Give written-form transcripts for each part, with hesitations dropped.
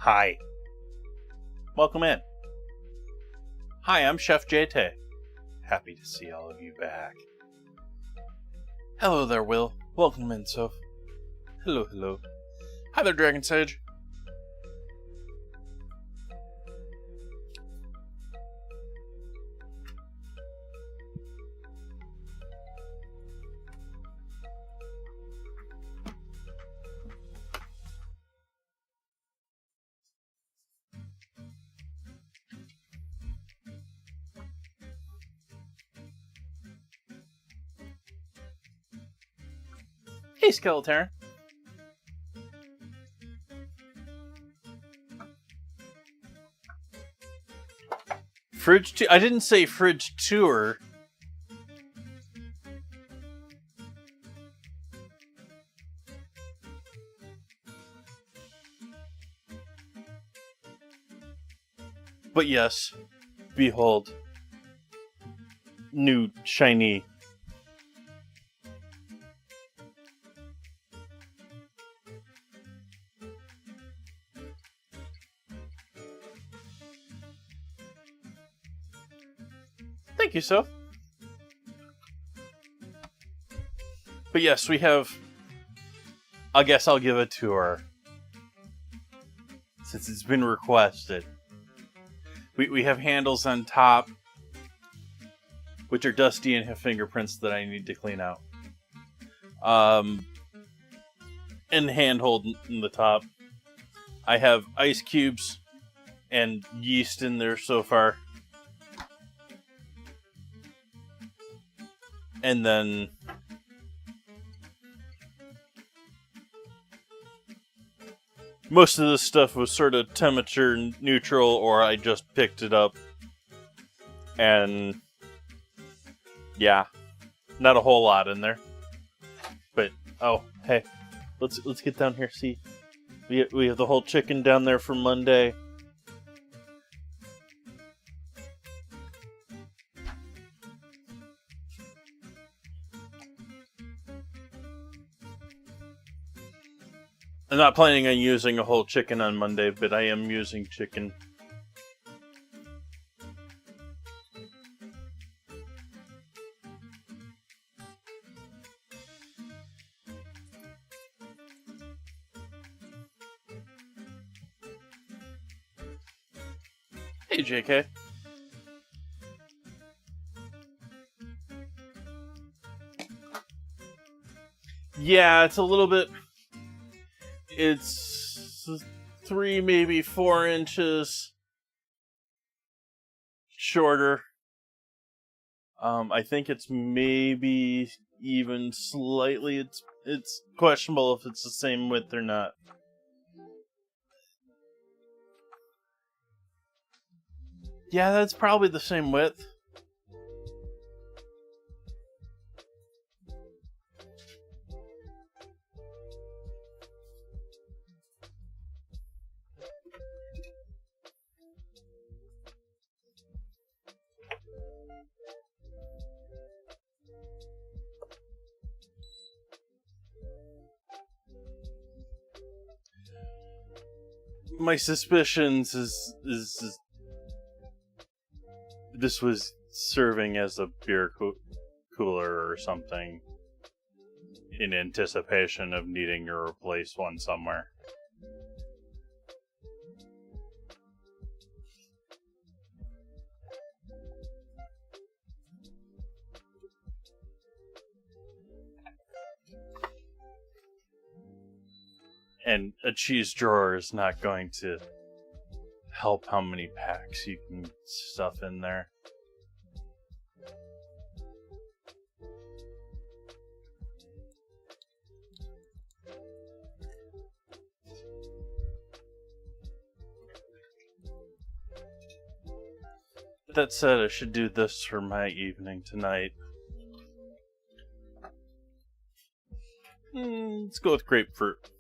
Hi. Welcome in. Hi, I'm Chef Jay Tay. Happy to see all of you back. Hello there, Will. Welcome in, Soph. Hello, hello. Hi there, Dragon Sage. Hey, Skeleton. Fridge tour? I didn't say fridge tour. But yes, behold, new shiny. Thank you, Soph. But yes, we have... I guess I'll give a tour, since it's been requested. We have handles on top, which are dusty and have fingerprints that I need to clean out. And handhold in the top. I have ice cubes and yeast in there so far. And then most of this stuff was sort of temperature neutral, or I just picked it up. And yeah, not a whole lot in there. But oh, hey, let's get down here. See, we have the whole chicken down there for Monday. I'm not planning on using a whole chicken on Monday, but I am using chicken. Hey, JK. Yeah, it's a little bit... It's 3, maybe 4 inches shorter. I think it's maybe even slightly. It's questionable if it's the same width or not. Yeah, that's probably the same width. My suspicions is this was serving as a beer cooler or something in anticipation of needing to replace one somewhere. And a cheese drawer is not going to help how many packs you can stuff in there. That said, I should do this for my evening tonight. Let's go with grapefruit.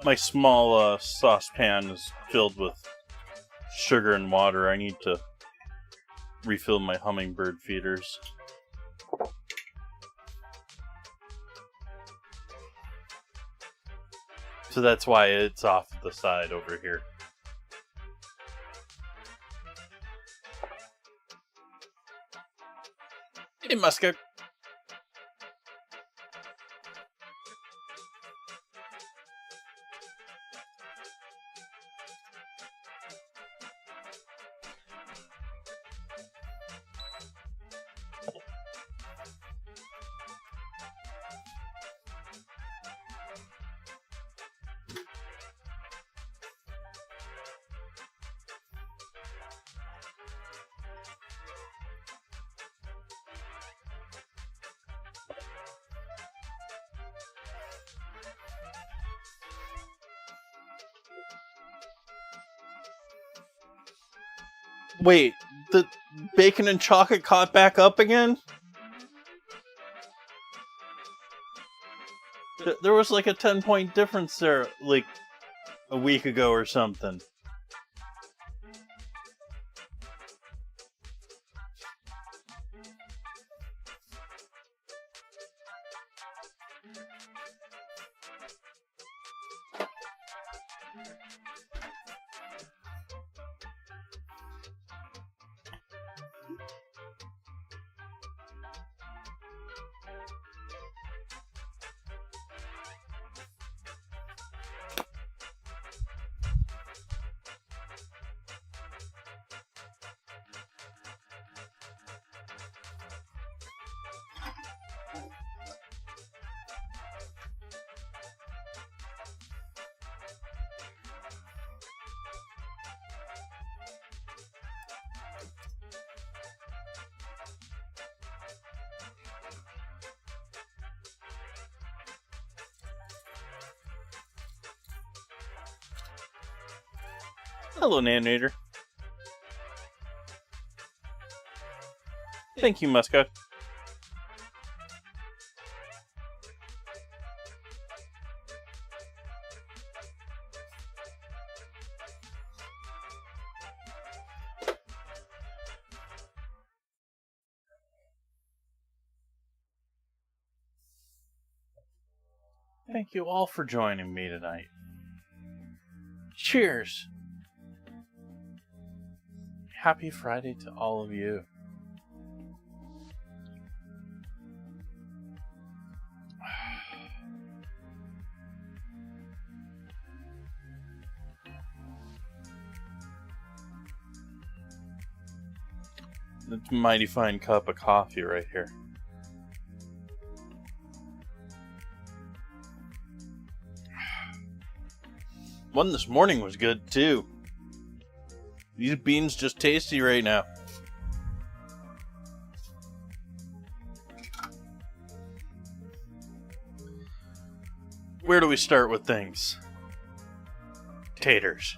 My small saucepan is filled with sugar and water. I need to refill my hummingbird feeders. So that's why it's off the side over here. Hey, Muscat. Wait, the bacon and chocolate caught back up again? There was like a 10-point difference there, like a week ago or something. Hello, Nanator. Thank you, Muscat. Thank you all for joining me tonight. Cheers! Happy Friday to all of you. It's a mighty fine cup of coffee right here. One this morning was good too. These beans just tasty right now. Where do we start with things? Taters.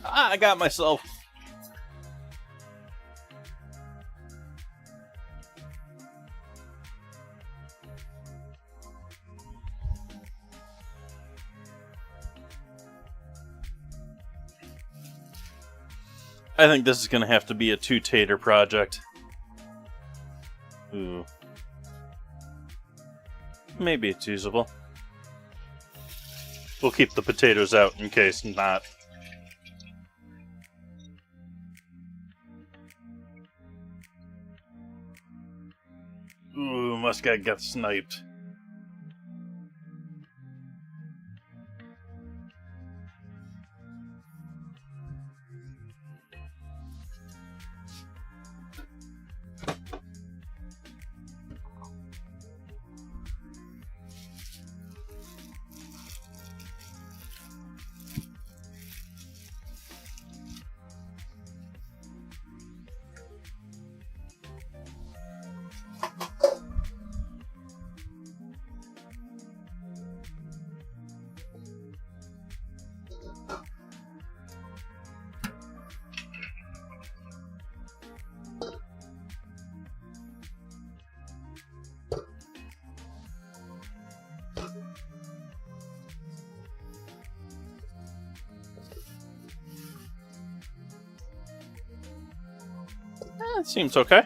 I got myself. I think this is going to have to be a 2-tater project. Ooh. Maybe it's usable. We'll keep the potatoes out in case not. Ooh, Muscat got sniped. It seems okay.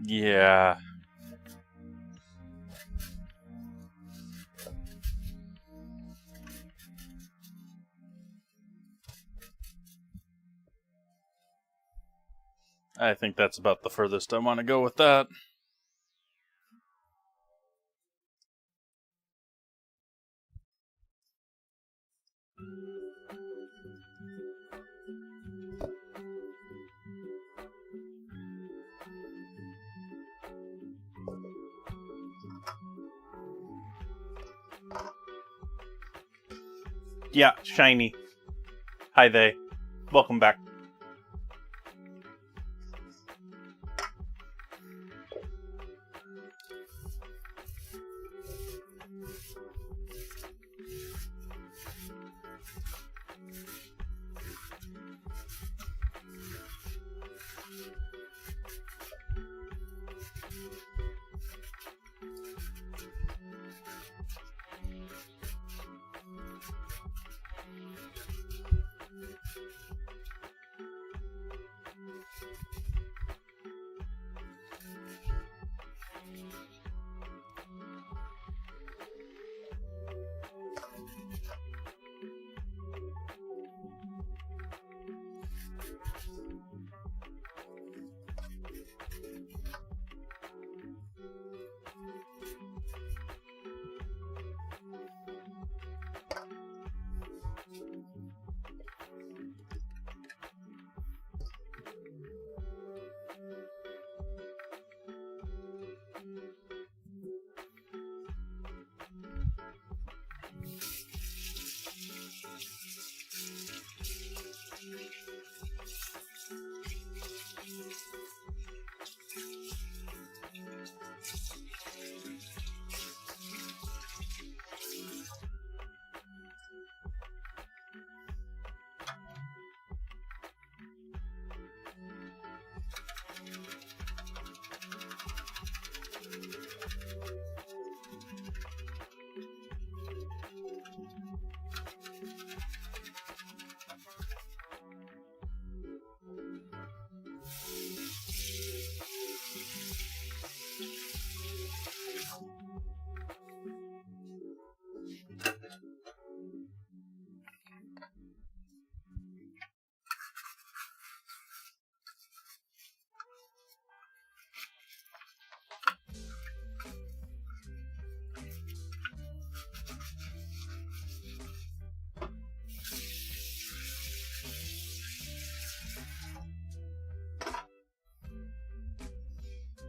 Yeah. I think that's about the furthest I want to go with that. Yeah, shiny. Hi there. Welcome back.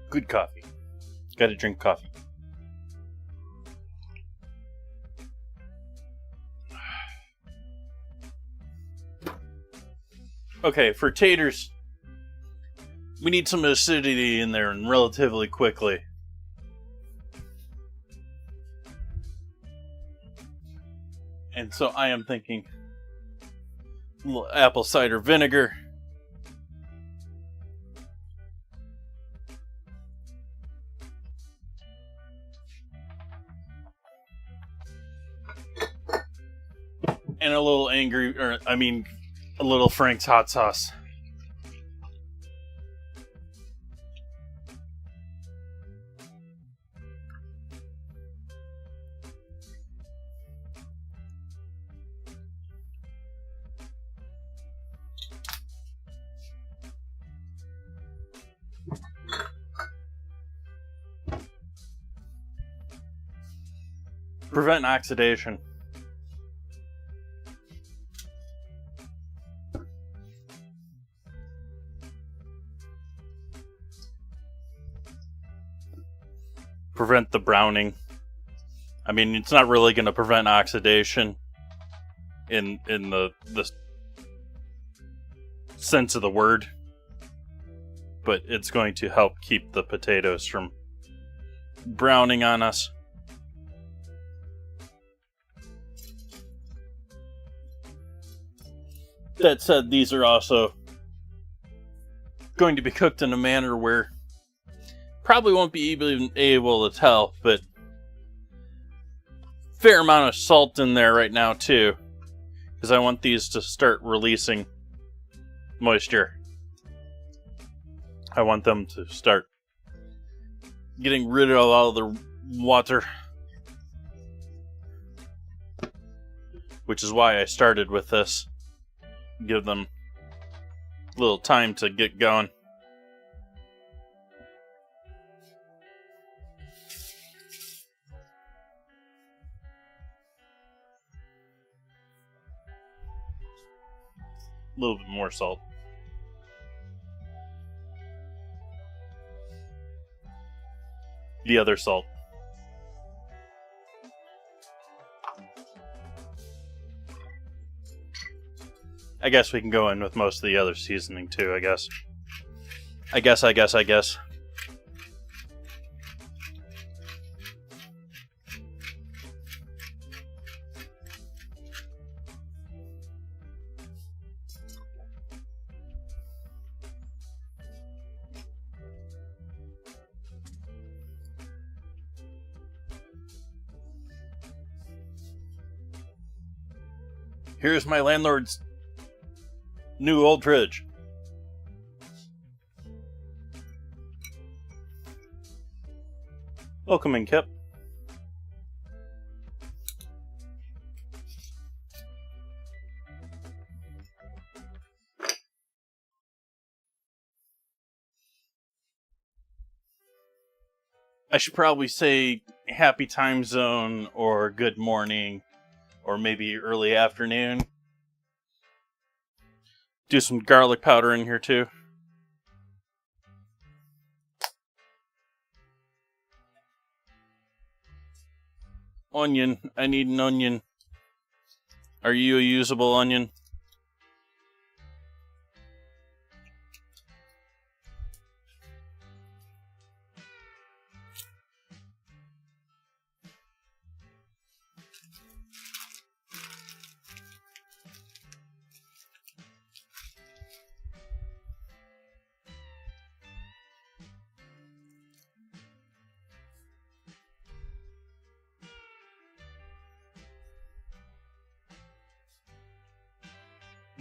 Good coffee. Gotta drink coffee. Okay, for taters, we need some acidity in there and relatively quickly. And so I am thinking a little apple cider vinegar. And a little a little Frank's hot sauce. Prevent oxidation. prevent the browning. I mean, it's not really going to prevent oxidation in the sense of the word, but it's going to help keep the potatoes from browning on us. That said, these are also going to be cooked in a manner where probably won't be even able to tell, but fair amount of salt in there right now too, because I want these to start releasing moisture. I want them to start getting rid of all the water, which is why I started with this. Give them a little time to get going. A little bit more salt. The other salt. I guess we can go in with most of the other seasoning too, I guess. I guess. Here's my landlord's new old fridge. Welcome in, Kip. I should probably say happy time zone or good morning or maybe early afternoon. Do some garlic powder in here too. Onion. I need an onion. Are you a usable onion?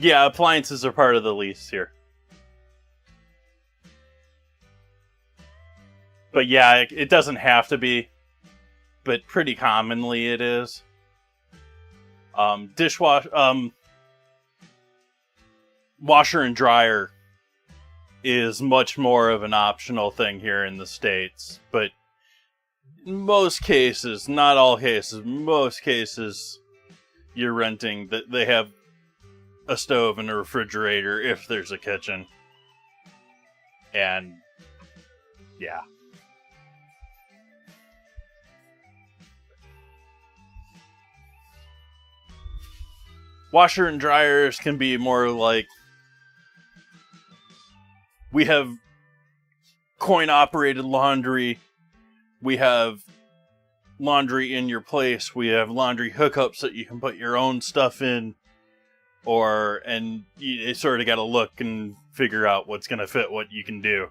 Yeah, appliances are part of the lease here. But yeah, it doesn't have to be, but pretty commonly it is. Washer and dryer is much more of an optional thing here in the States, but in most cases, not all cases, most cases, you're renting that they have a stove and a refrigerator if there's a kitchen. And yeah. Washer and dryers can be more like, we have coin operated laundry, we have laundry in your place, we have laundry hookups that you can put your own stuff in. And you sort of got to look and figure out what's going to fit what you can do.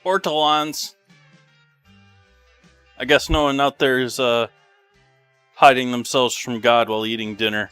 Ortolans. I guess no one out there is hiding themselves from God while eating dinner.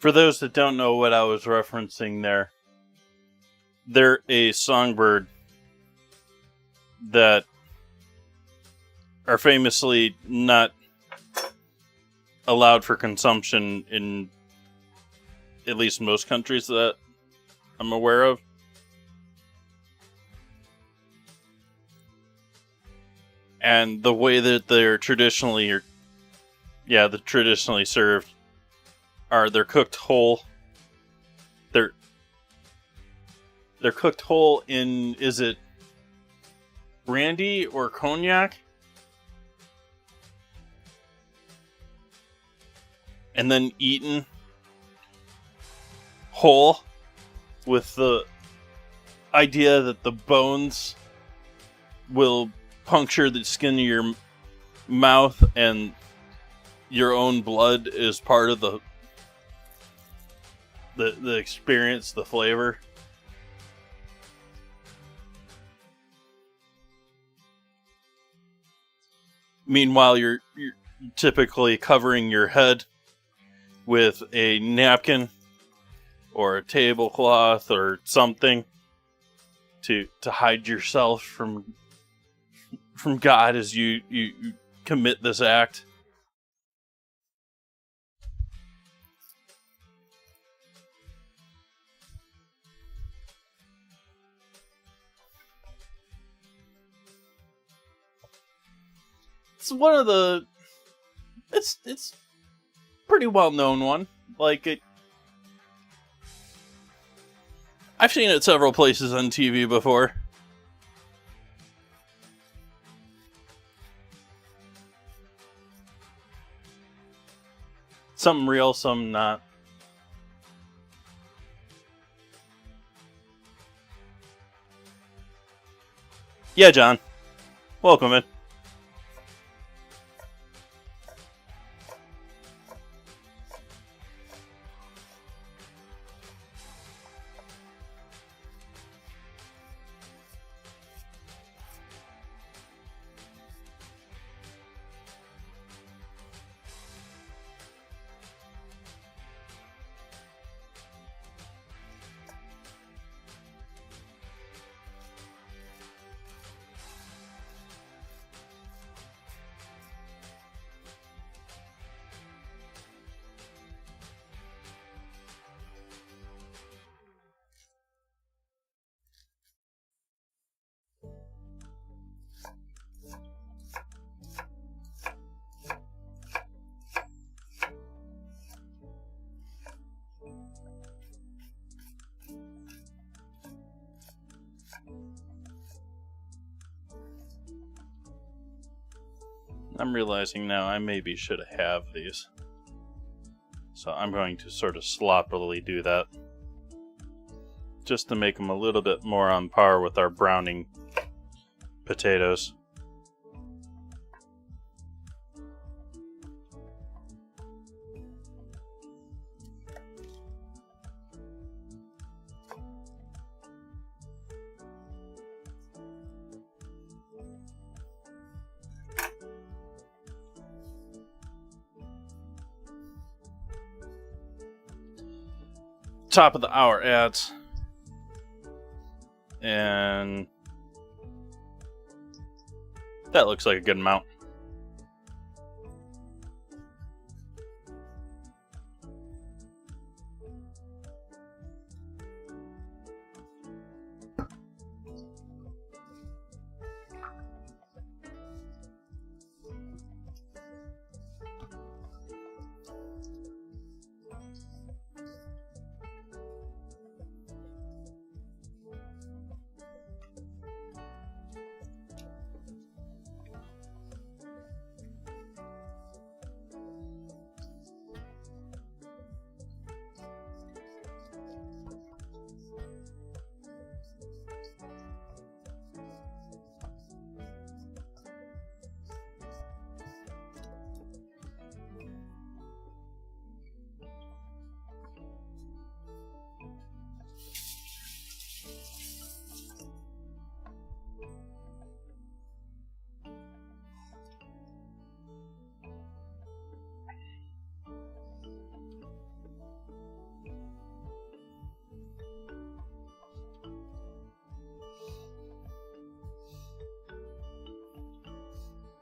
For those that don't know what I was referencing there, they're a songbird that are famously not allowed for consumption in at least most countries that I'm aware of. And the way that they're traditionally served are they're cooked whole. They're cooked whole in, is it brandy or cognac? And then eaten whole with the idea that the bones will puncture the skin of your mouth and your own blood is part of the experience, the flavor. Meanwhile, you're typically covering your head with a napkin or a tablecloth or something to hide yourself from God as you commit this act. It's one of the it's pretty well known one. Like it, I've seen it several places on TV before. Some real, some not. Yeah, John. Welcome in. I'm realizing now I maybe should have these. So I'm going to sort of sloppily do that. Just to make them a little bit more on par with our browning potatoes. Top of the hour ads. And that looks like a good amount.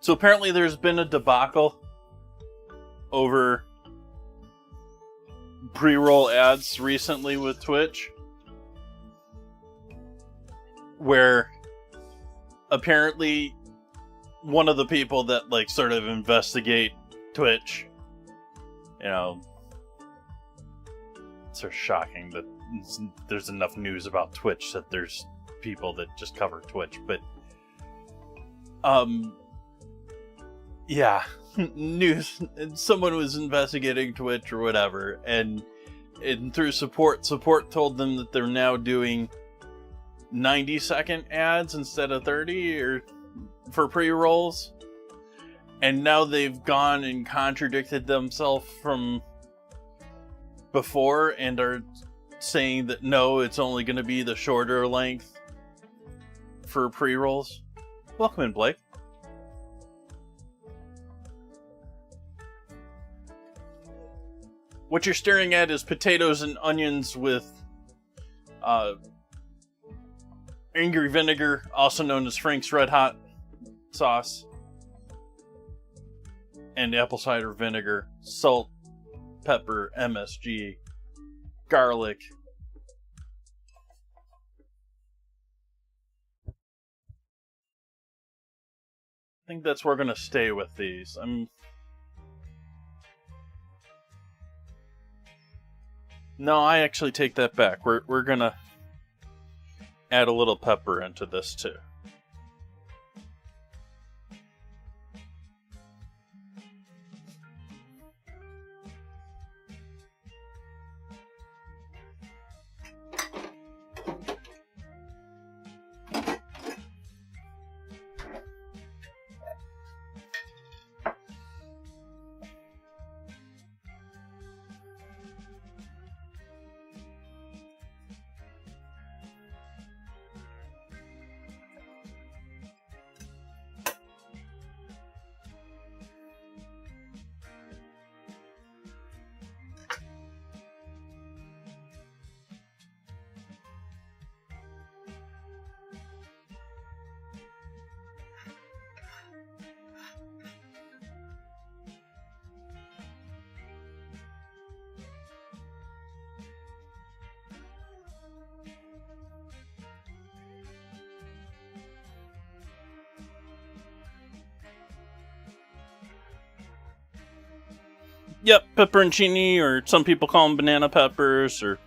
So apparently there's been a debacle over pre-roll ads recently with Twitch, where apparently one of the people that like sort of investigate Twitch, you know, it's sort of shocking that there's enough news about Twitch that there's people that just cover Twitch, but yeah, news. Someone was investigating Twitch or whatever, and through support told them that they're now doing 90-second ads instead of 30 or for pre-rolls, and now they've gone and contradicted themselves from before and are saying that no, it's only going to be the shorter length for pre-rolls. Welcome in, Blake. What you're staring at is potatoes and onions with angry vinegar, also known as Frank's Red Hot sauce, and apple cider vinegar, salt, pepper, MSG, garlic. I think that's where we're gonna stay with these. No, I actually take that back. We're gonna add a little pepper into this too. Yep, pepperoncini, or some people call them banana peppers, or...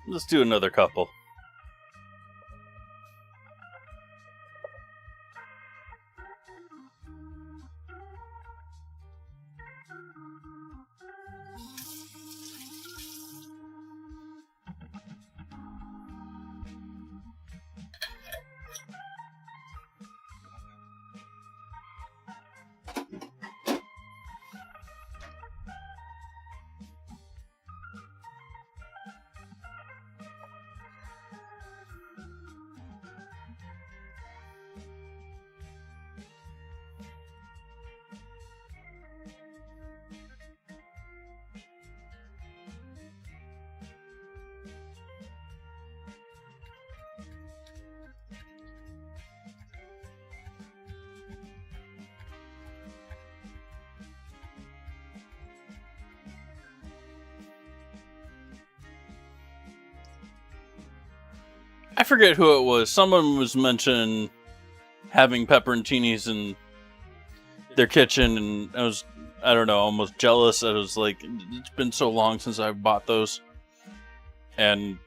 Let's do another couple. I forget who it was. Someone was mentioning having pepperoncinis in their kitchen, and I don't know, almost jealous. I was like, it's been so long since I bought those. And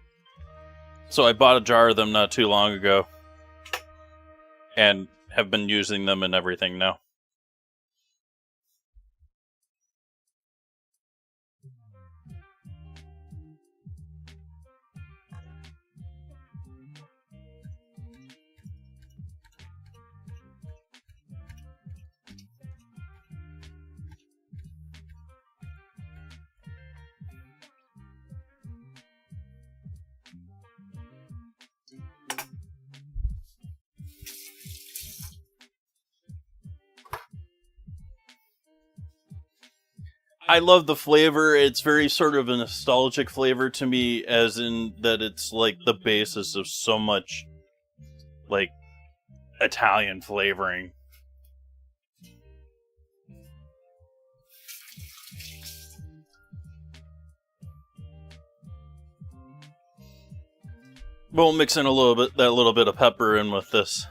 so I bought a jar of them not too long ago, and have been using them and everything now. I love the flavor. It's very sort of a nostalgic flavor to me, as in that it's like the basis of so much like Italian flavoring. We'll mix in a little bit of pepper in with this.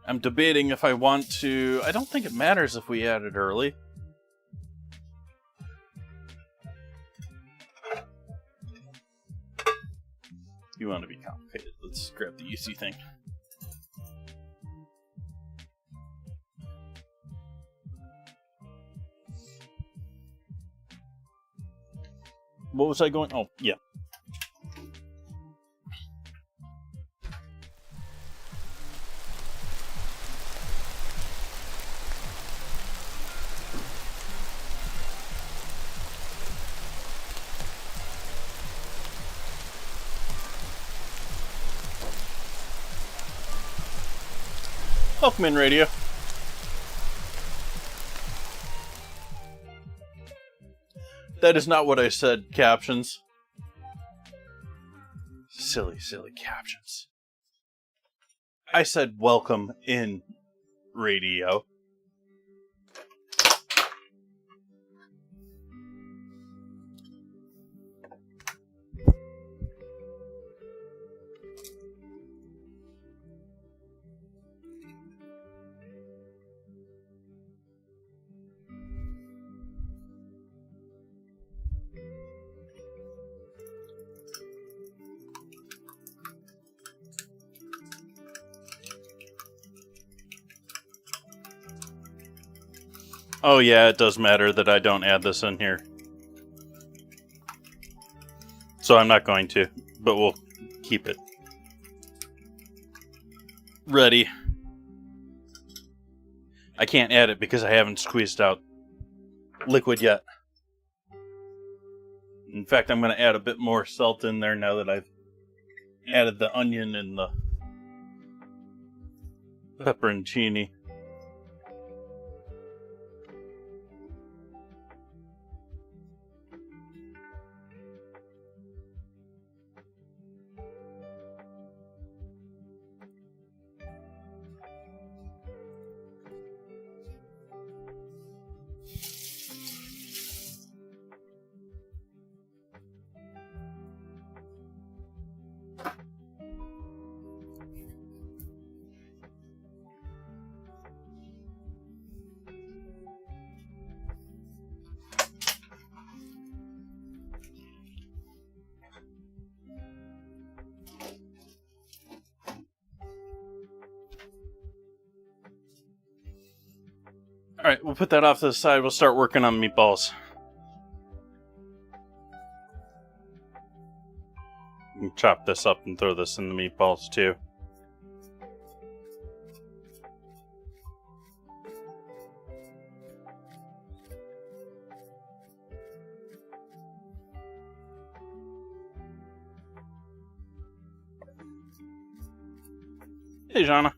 I'm debating if I want to... I don't think it matters if we add it early. You want to be complicated. Let's grab the easy thing. What was I going... Oh, yeah. Welcome in, radio. That is not what I said, captions. Silly, silly captions. I said welcome in, radio. Oh yeah, it does matter that I don't add this in here. So I'm not going to, but we'll keep it ready. I can't add it because I haven't squeezed out liquid yet. In fact, I'm going to add a bit more salt in there now that I've added the onion and the pepperoncini. Alright, we'll put that off to the side. We'll start working on meatballs. You can chop this up and throw this in the meatballs too. Hey, Jana.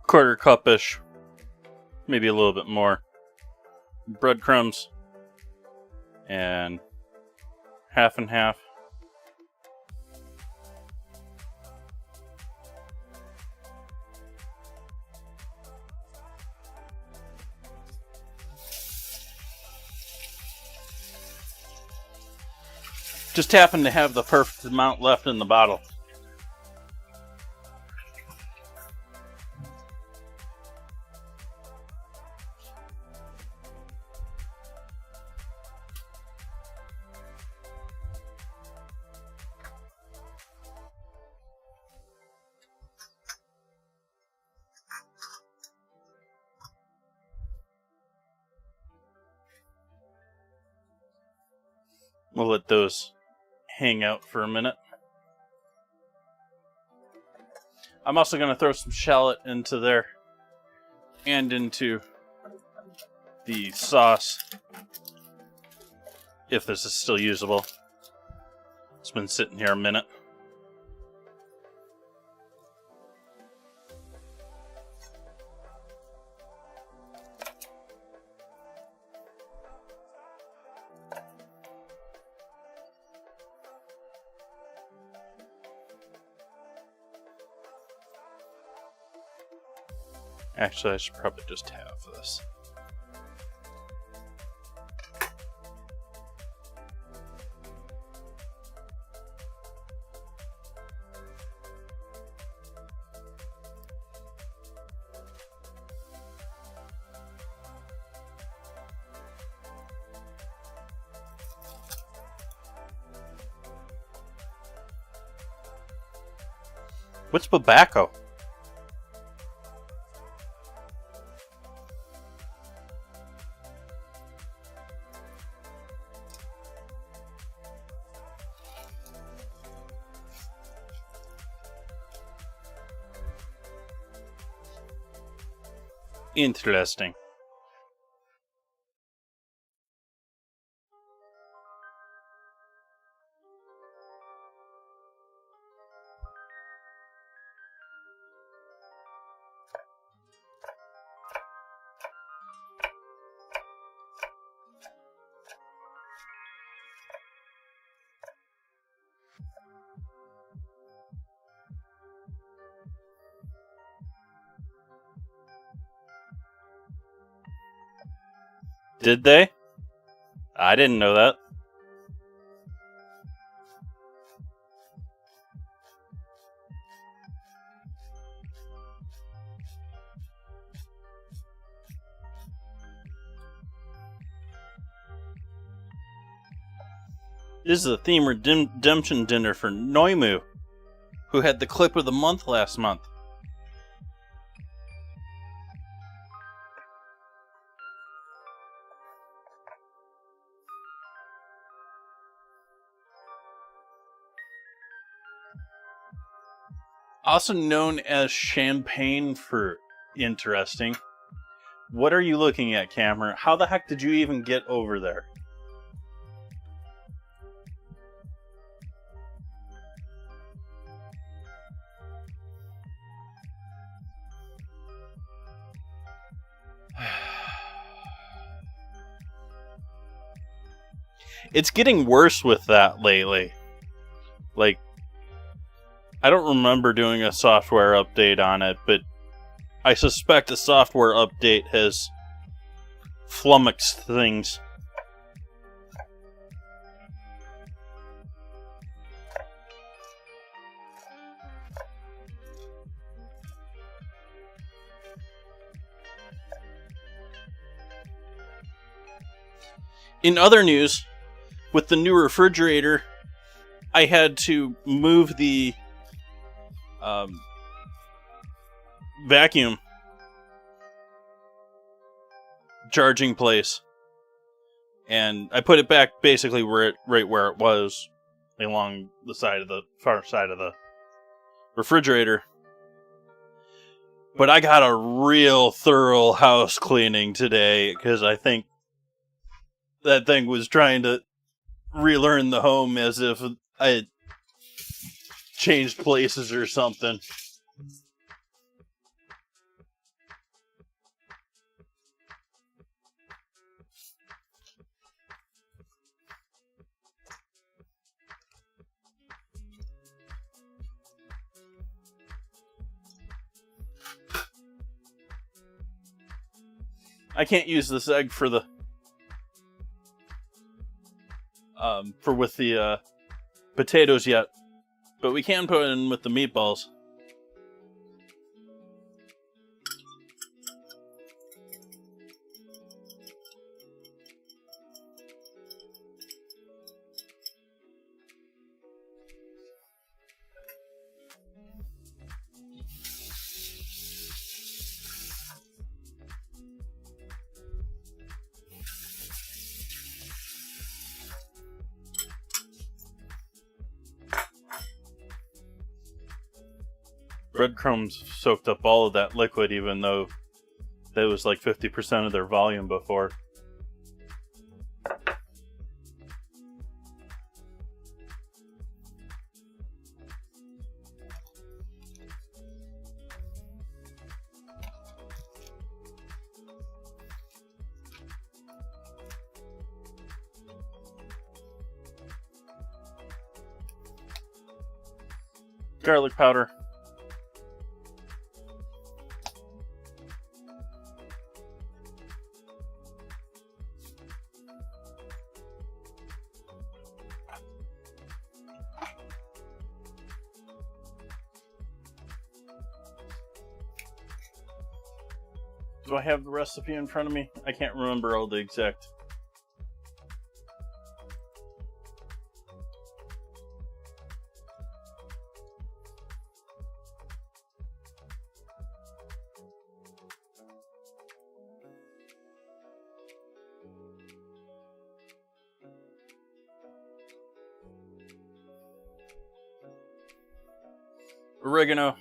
quarter cup-ish, maybe a little bit more, breadcrumbs, and half and half. Just happen to have the perfect amount left in the bottle. We'll let those hang out for a minute. I'm also going to throw some shallot into there and into the sauce, if this is still usable. It's been sitting here a minute. Actually, I should probably just have this. What's tobacco? Interesting. Did they? I didn't know that. This is a theme redemption dinner for Noimoo, who had the clip of the month last month. Also known as champagne for interesting. What are you looking at, camera? How the heck did you even get over there? It's getting worse with that lately. Like, I don't remember doing a software update on it, but I suspect a software update has flummoxed things. In other news, with the new refrigerator, I had to move the vacuum charging place, and I put it back basically right where it was, along the side of the far side of the refrigerator. But I got a real thorough house cleaning today, because I think that thing was trying to relearn the home as if I had changed places or something. I can't use this egg for the with the potatoes yet, but we can put it in with the meatballs. Breadcrumbs soaked up all of that liquid, even though that was like 50% of their volume before. Garlic powder. Do I have the recipe in front of me? I can't remember all the exact. Oregano.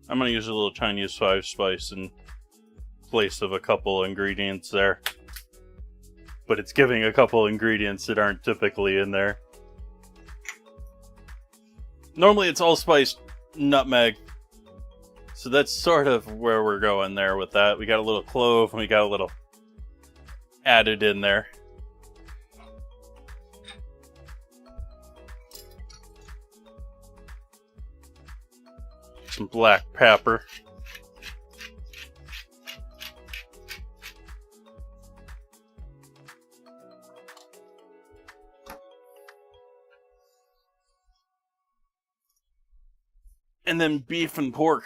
I'm going to use a little Chinese 5-spice in place of a couple ingredients there. But it's giving a couple ingredients that aren't typically in there. Normally it's allspice, nutmeg. So that's sort of where we're going there with that. We got a little clove and we got a little added in there. Some black pepper. And then beef and pork.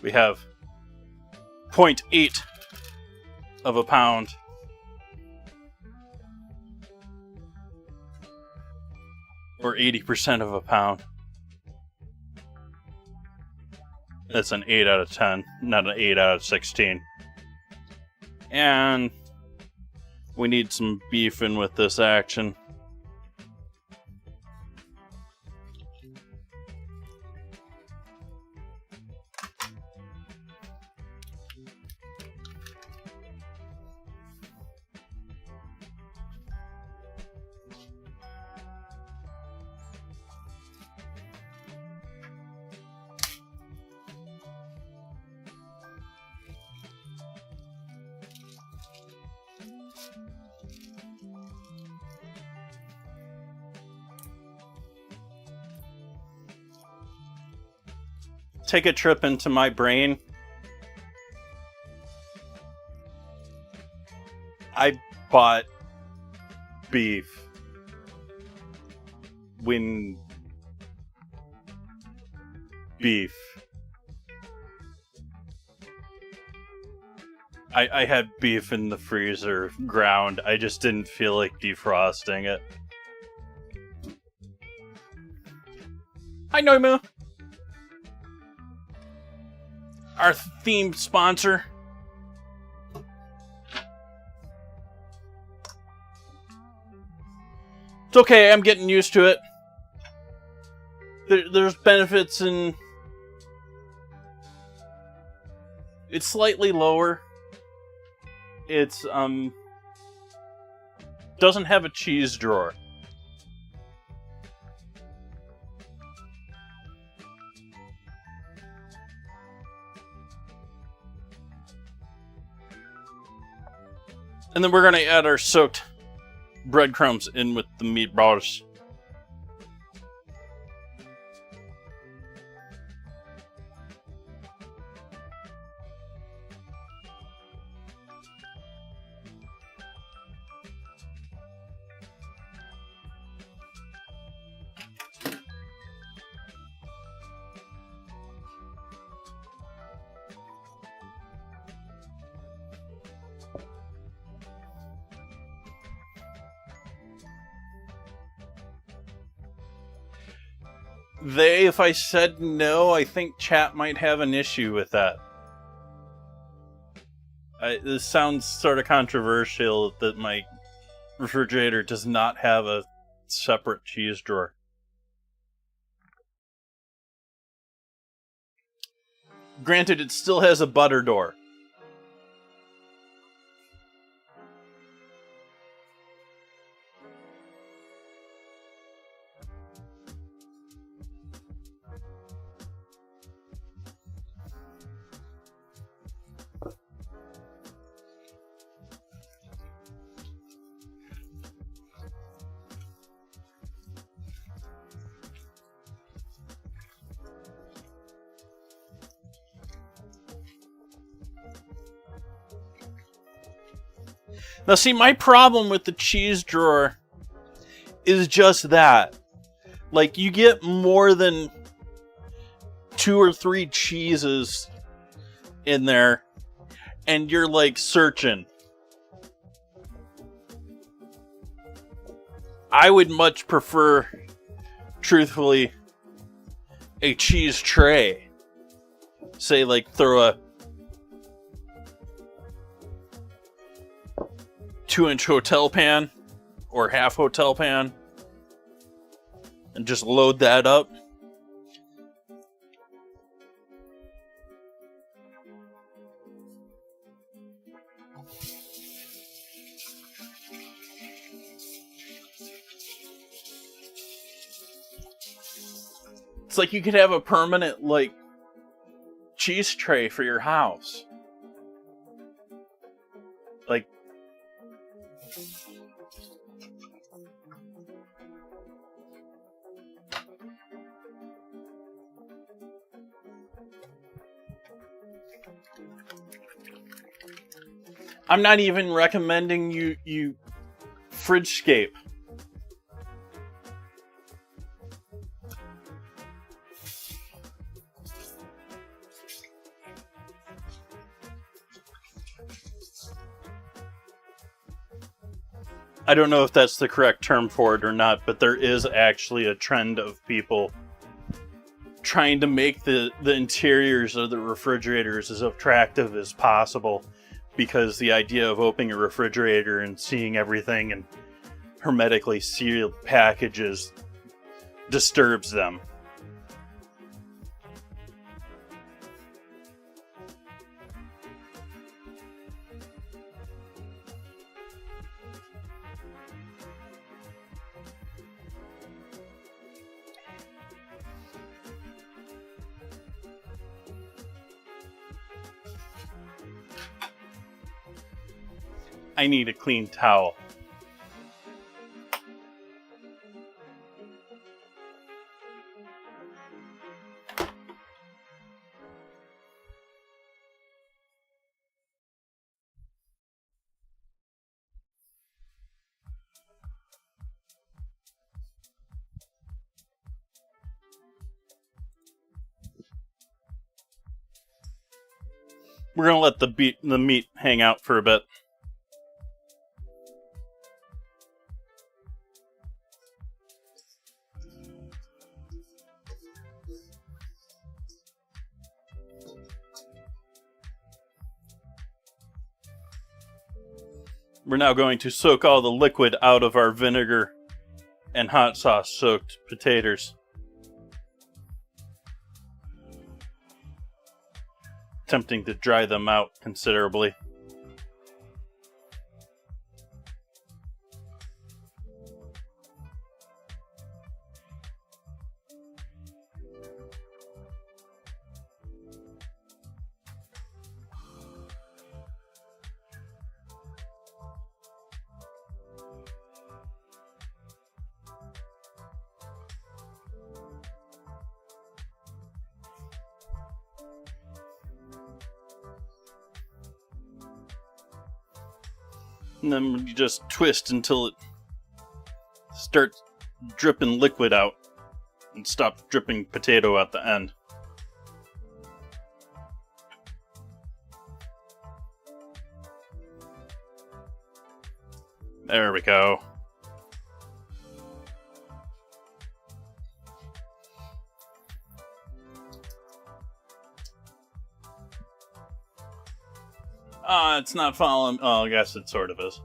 We have 0.8 of a pound. Or 80% of a pound. That's an 8 out of 10, not an 8 out of 16. And we need some beef in with this action. Take a trip into my brain. I bought beef when I had beef in the freezer ground. I just didn't feel like defrosting it. Hi, noimoo. Our theme sponsor. It's okay, I'm getting used to it. There's benefits in... It's slightly lower. It's, doesn't have a cheese drawer. And then we're gonna add our soaked breadcrumbs in with the meatballs. If I said no, I think chat might have an issue with that. This sounds sort of controversial that my refrigerator does not have a separate cheese drawer. Granted, it still has a butter door. Now see, my problem with the cheese drawer is just that. Like, you get more than 2 or 3 cheeses in there, and you're, like, searching. I would much prefer, truthfully, a cheese tray. Say, like, throw a 2-inch hotel pan or half hotel pan and just load that up. It's like you could have a permanent, like, cheese tray for your house. Like, I'm not even recommending you fridgescape. I don't know if that's the correct term for it or not, but there is actually a trend of people trying to make the interiors of the refrigerators as attractive as possible, because the idea of opening a refrigerator and seeing everything in hermetically sealed packages disturbs them. I need a clean towel. We're gonna let the meat hang out for a bit. We're now going to soak all the liquid out of our vinegar and hot sauce soaked potatoes. Attempting to dry them out considerably. And then you just twist until it starts dripping liquid out and stops dripping potato at the end. There we go. It's not following. Oh, I guess it sort of is.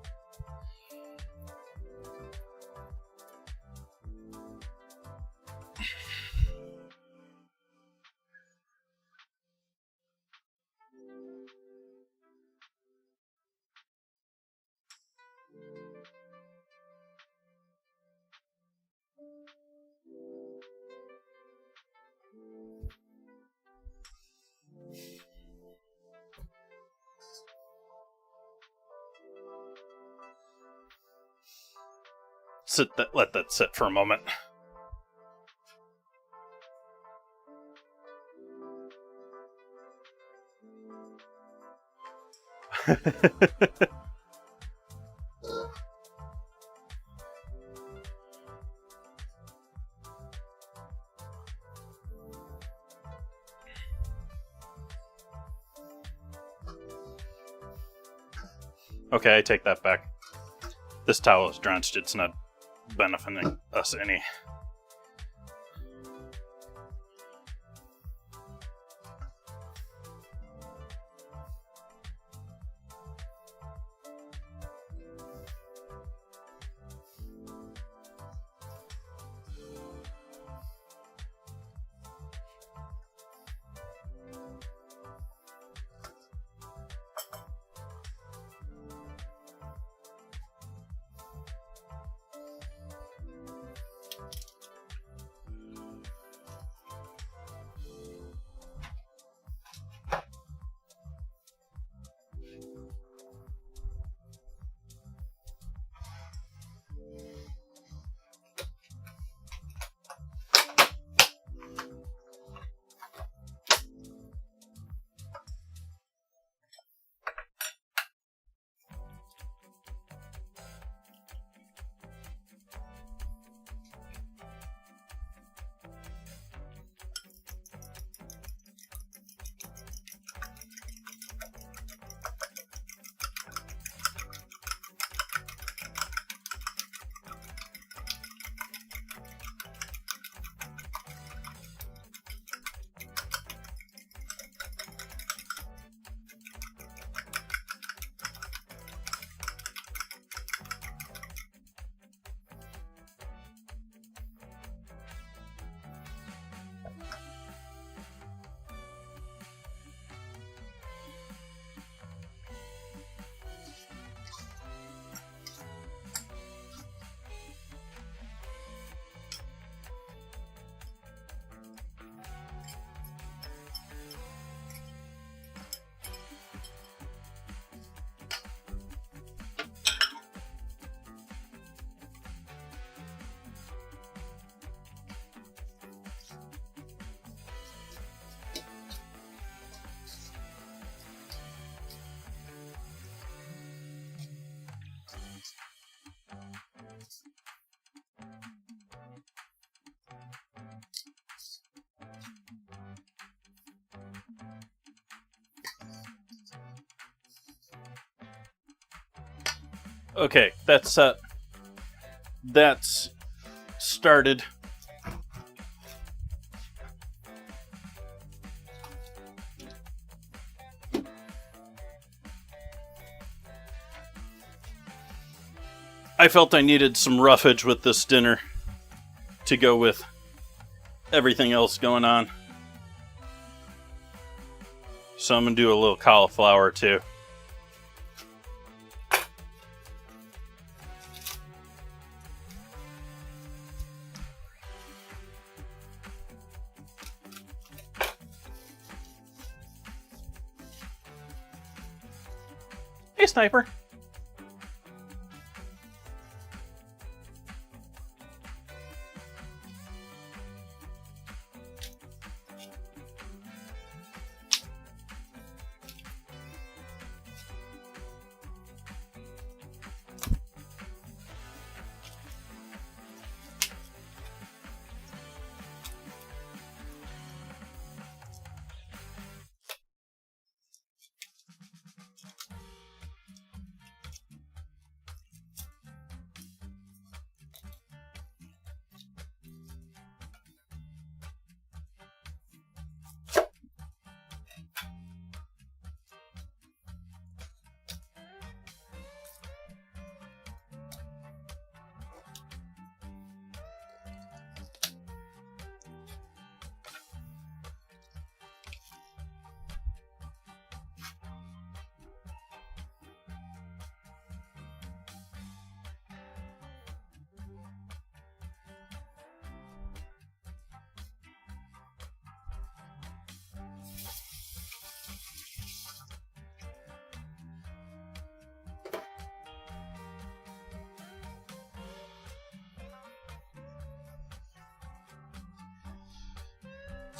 Let that sit for a moment. Okay, I take that back. This towel is drenched. It's not benefiting us any. Okay, that's set. That's started. I felt I needed some roughage with this dinner to go with everything else going on. So I'm going to do a little cauliflower too. Hey, Sniper.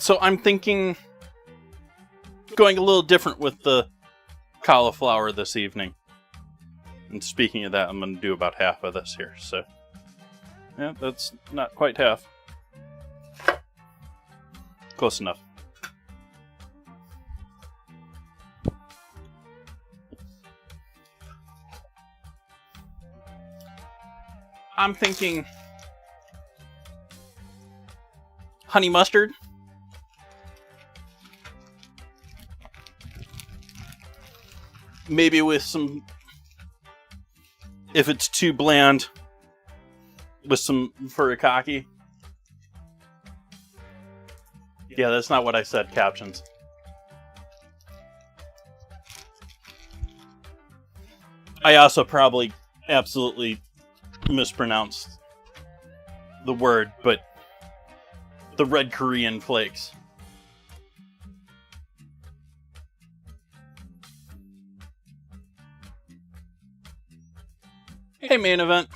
So I'm thinking going a little different with the cauliflower this evening. And speaking of that, I'm going to do about half of this here. So, yeah, that's not quite half. Close enough. I'm thinking honey mustard. Maybe with some, if it's too bland, with some furikake. Yeah, that's not what I said, captions. I also probably absolutely mispronounced the word, but the red Korean flakes. Hey, main event.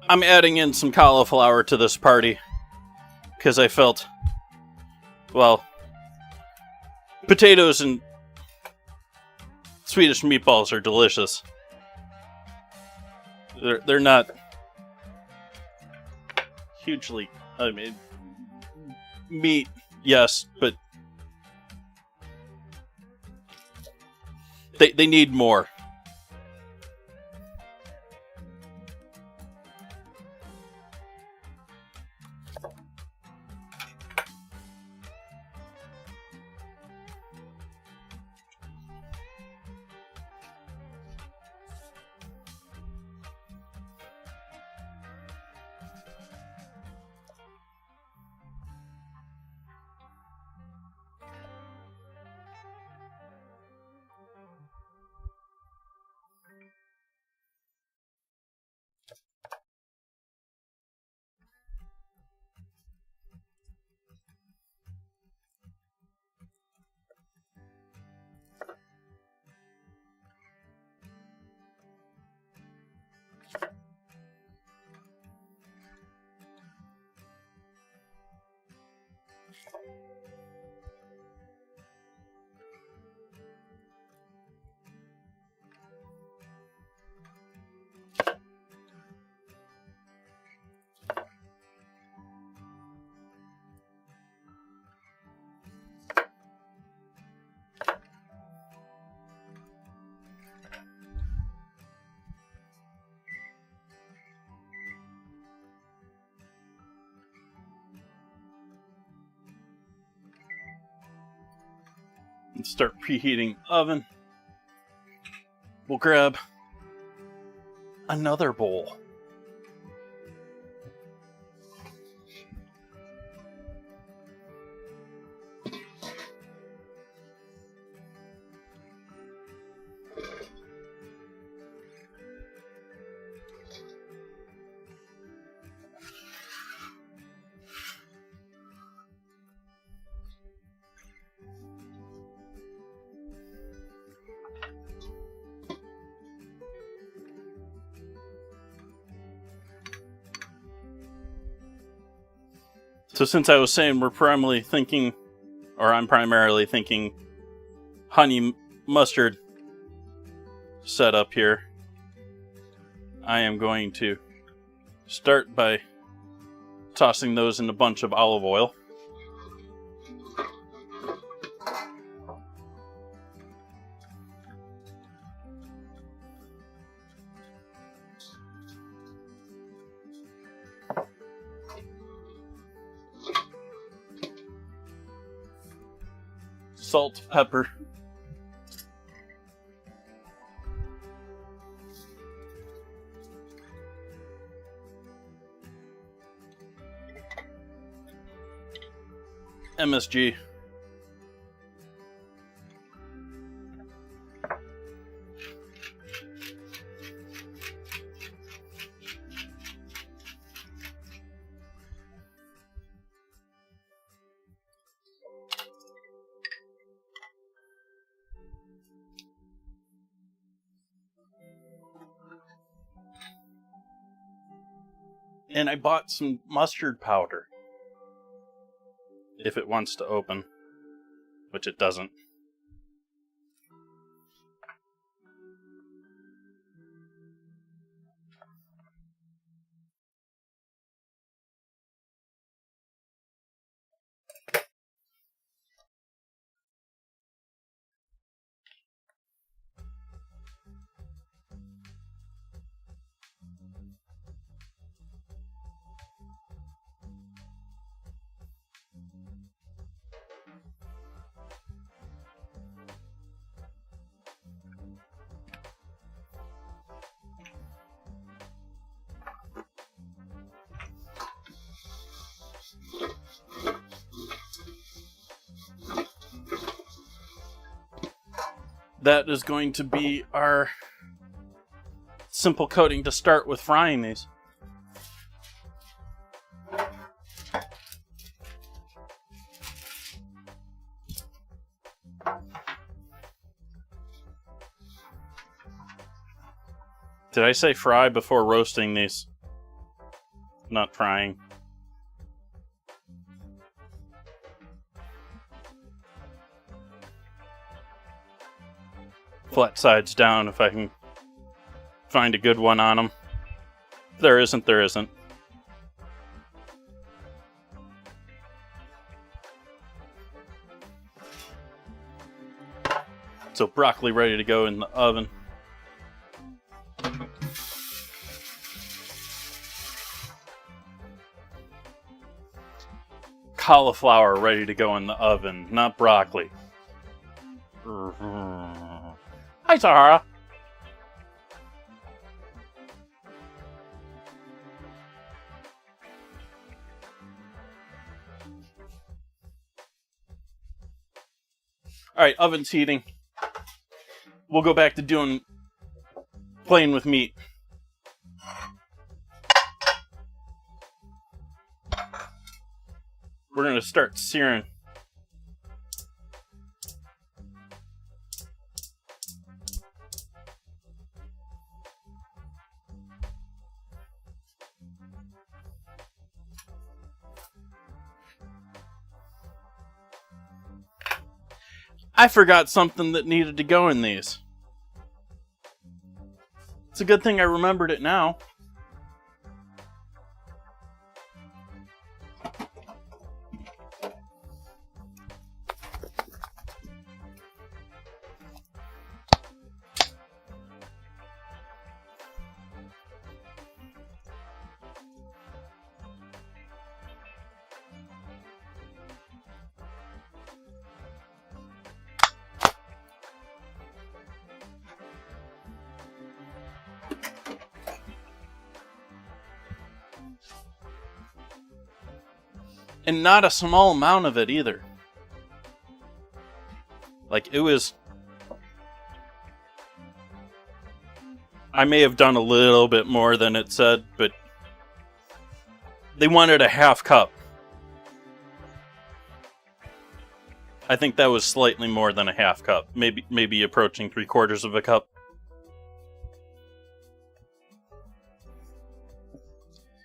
I'm adding in some cauliflower to this party because I felt, well, potatoes and Swedish meatballs are delicious. They're not hugely, I mean, meat, yes, but they need more. and start preheating the oven. We'll grab another bowl. So since I was saying I'm primarily thinking honey mustard setup here, I am going to start by tossing those in a bunch of olive oil. Salt, pepper, MSG, and I bought some mustard powder. If it wants to open, which it doesn't. That is going to be our simple coating to start with frying these. Did I say fry before roasting these? Not frying. Flat sides down if I can find a good one on them. If there isn't, there isn't. So broccoli ready to go in the oven. Cauliflower ready to go in the oven, not broccoli. Hi, Sahara. Alright, oven's heating. We'll go back to playing with meat. We're going to start searing. I forgot something that needed to go in these. It's a good thing I remembered it now. And not a small amount of it either. Like, it was... I may have done a little bit more than it said, but they wanted a half cup. I think that was slightly more than a half cup. Maybe approaching 3/4 of a cup.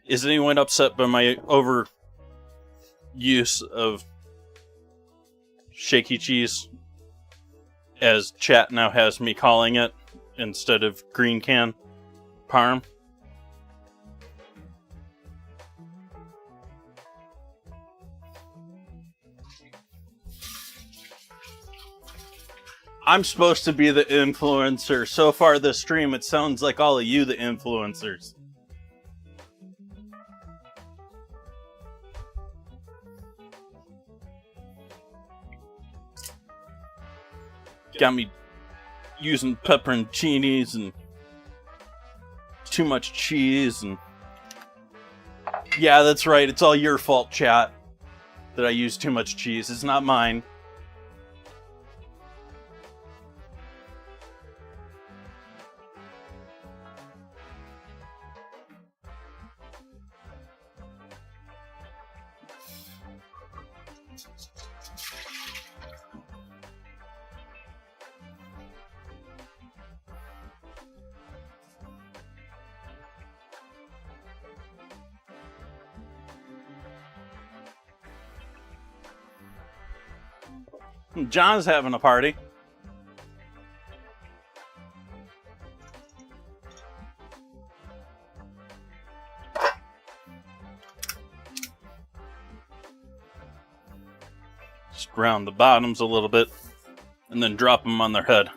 Is anyone upset by my overuse of shaky cheese, as chat now has me calling it, instead of green can parm? I'm supposed to be the influencer. So far this stream, it sounds like all of you the influencers. Got me using pepperoncinis and too much cheese and... Yeah, that's right. It's all your fault, chat, that I use too much cheese. It's not mine. John's having a party. Just round the bottoms a little bit and then drop them on their head.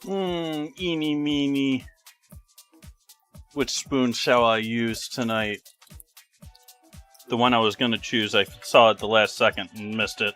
Eeny meeny. Which spoon shall I use tonight? The one I was gonna choose, I saw it the last second and missed it.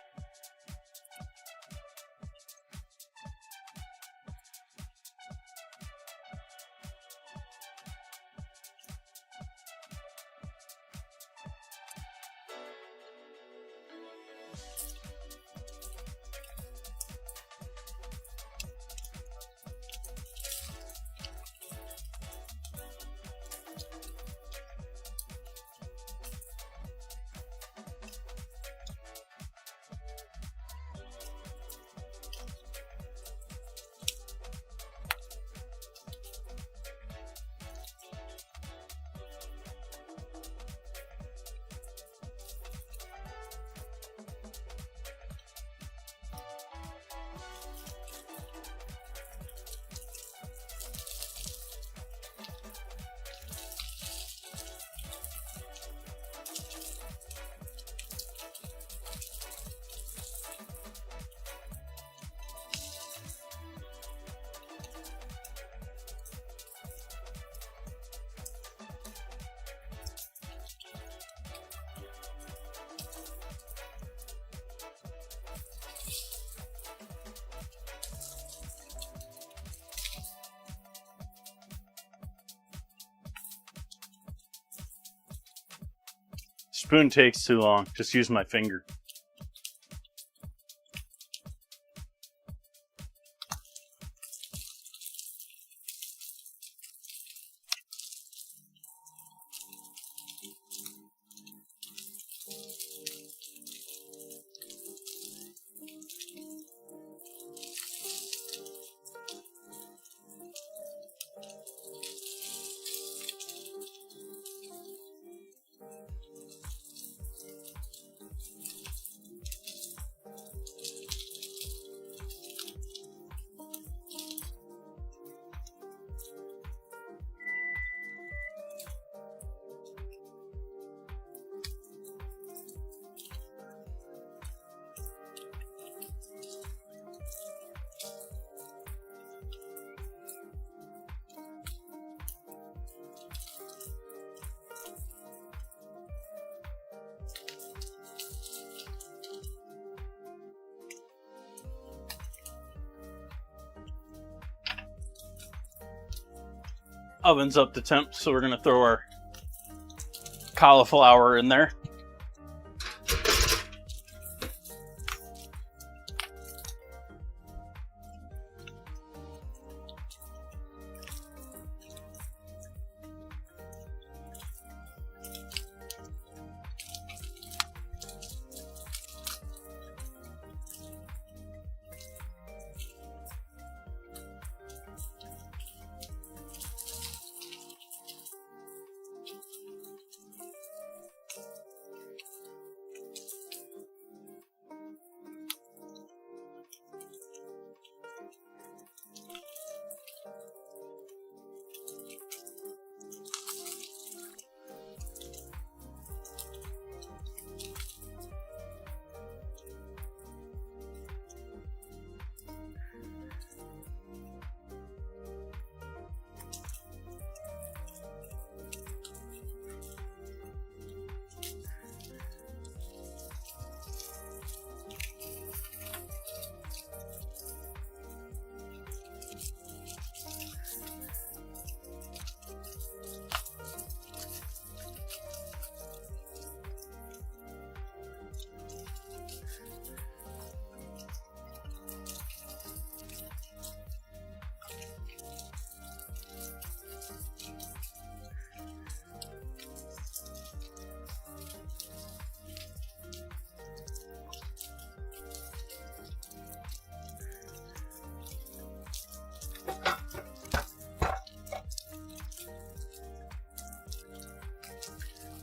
spoon takes too long. Just use my finger. Oven's up to temp, so we're going to throw our cauliflower in there.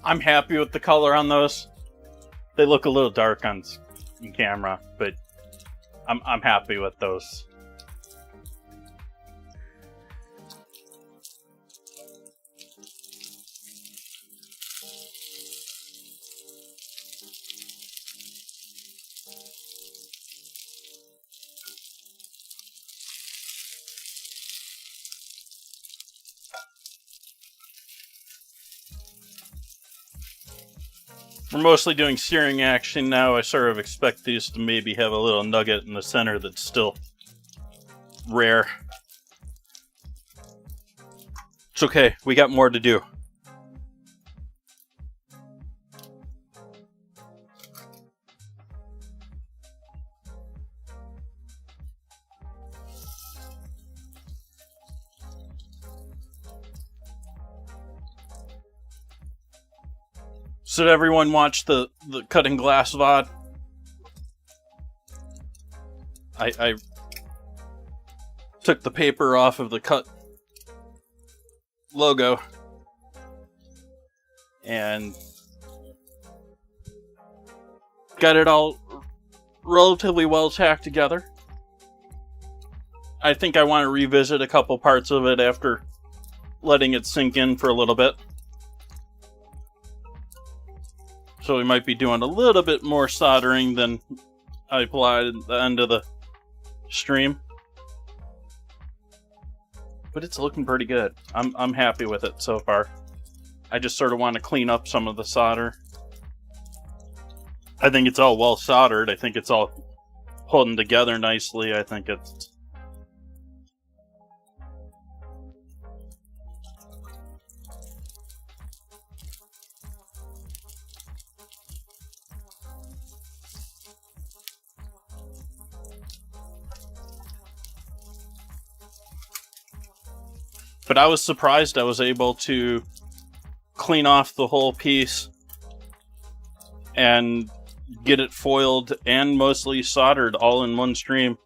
I'm happy with the color on those. They look a little dark on camera, but I'm happy with those. We're mostly doing searing action now. I sort of expect these to maybe have a little nugget in the center that's still rare. It's okay, we got more to do. So did everyone watch the cutting glass VOD? I took the paper off of the cut logo and got it all relatively well tacked together. I think I want to revisit a couple parts of it after letting it sink in for a little bit. So we might be doing a little bit more soldering than I applied at the end of the stream. But it's looking pretty good. I'm happy with it so far. I just sort of want to clean up some of the solder. I think it's all well soldered. I think it's all holding together nicely. I think it's... But I was surprised I was able to clean off the whole piece and get it foiled and mostly soldered all in one stream.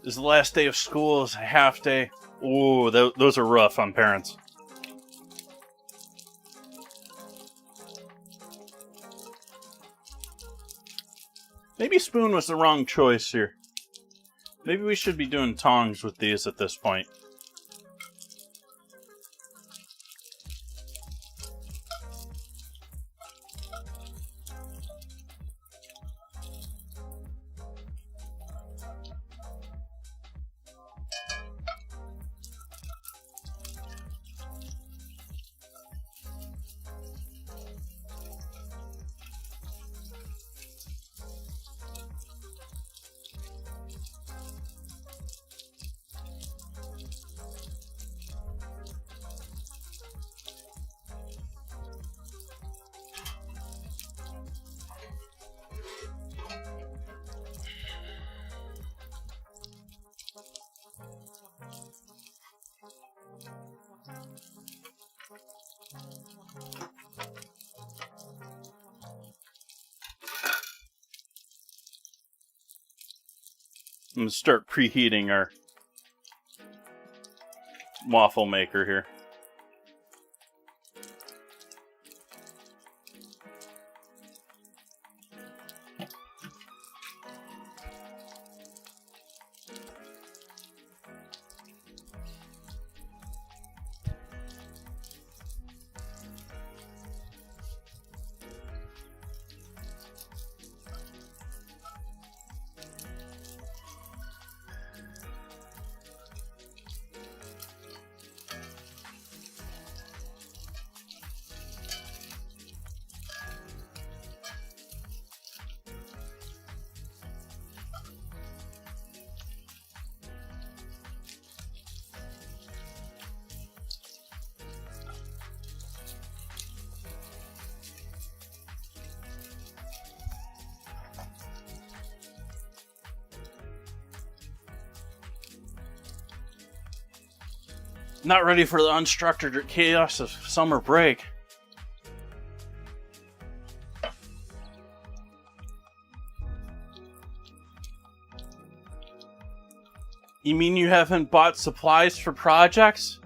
This is the last day of school. It's a half day. Ooh, those are rough on parents. Maybe spoon was the wrong choice here. Maybe we should be doing tongs with these at this point. I'm going to start preheating our waffle maker here. Not ready for the unstructured chaos of summer break. You mean you haven't bought supplies for projects?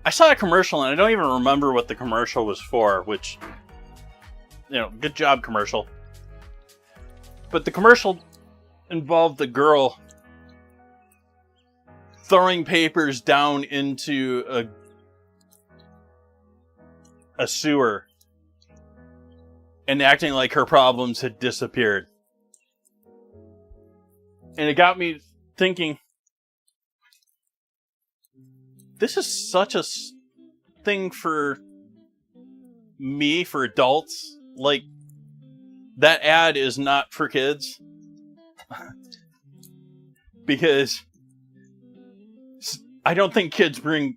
I saw a commercial and I don't even remember what the commercial was for, which, you know, good job, commercial. But the commercial involved the girl throwing papers down into a sewer and acting like her problems had disappeared. And it got me thinking, this is such a thing for me, for adults. Like, that ad is not for kids. Because I don't think kids bring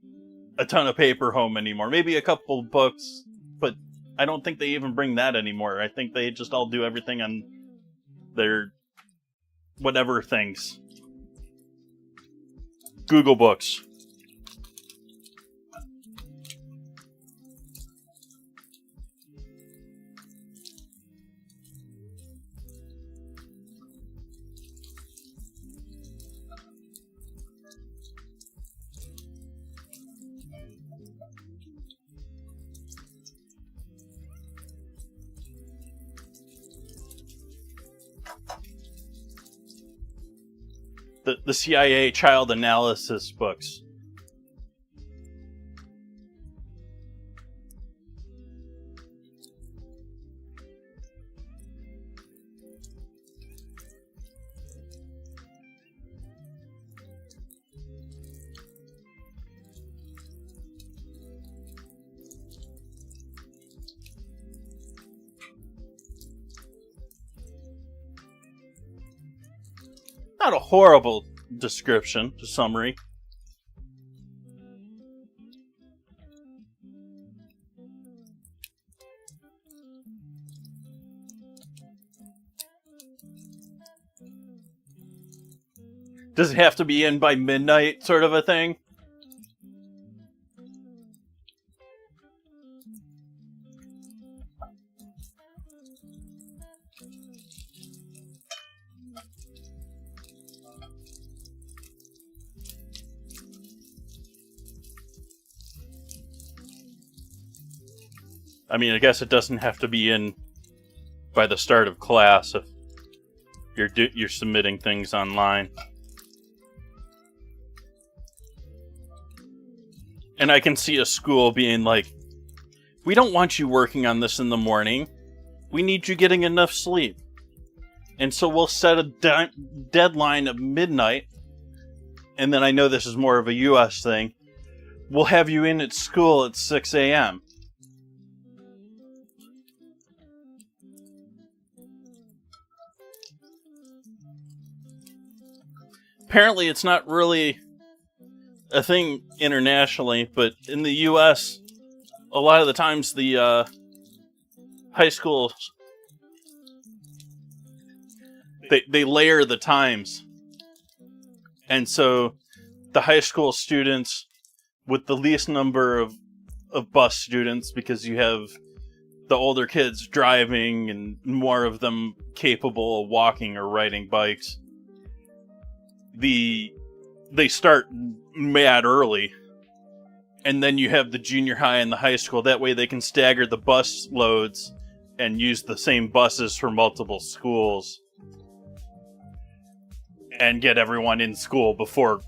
a ton of paper home anymore. Maybe a couple books, but I don't think they even bring that anymore. I think they just all do everything on their whatever things. Google Books. The CIA child analysis books. Not a horrible description, to summary. Does it have to be in by midnight, sort of a thing? I mean, I guess it doesn't have to be in by the start of class if you're submitting things online. And I can see a school being like, we don't want you working on this in the morning. We need you getting enough sleep. And so we'll set a deadline of midnight. And then I know this is more of a US thing. We'll have you in at school at 6 a.m. Apparently it's not really a thing internationally, but in the US, a lot of the times the high schools, they layer the times. And so the high school students with the least number of bus students, because you have the older kids driving and more of them capable of walking or riding bikes, they start mad early. And then you have the junior high and the high school. That way they can stagger the bus loads and use the same buses for multiple schools and get everyone in school before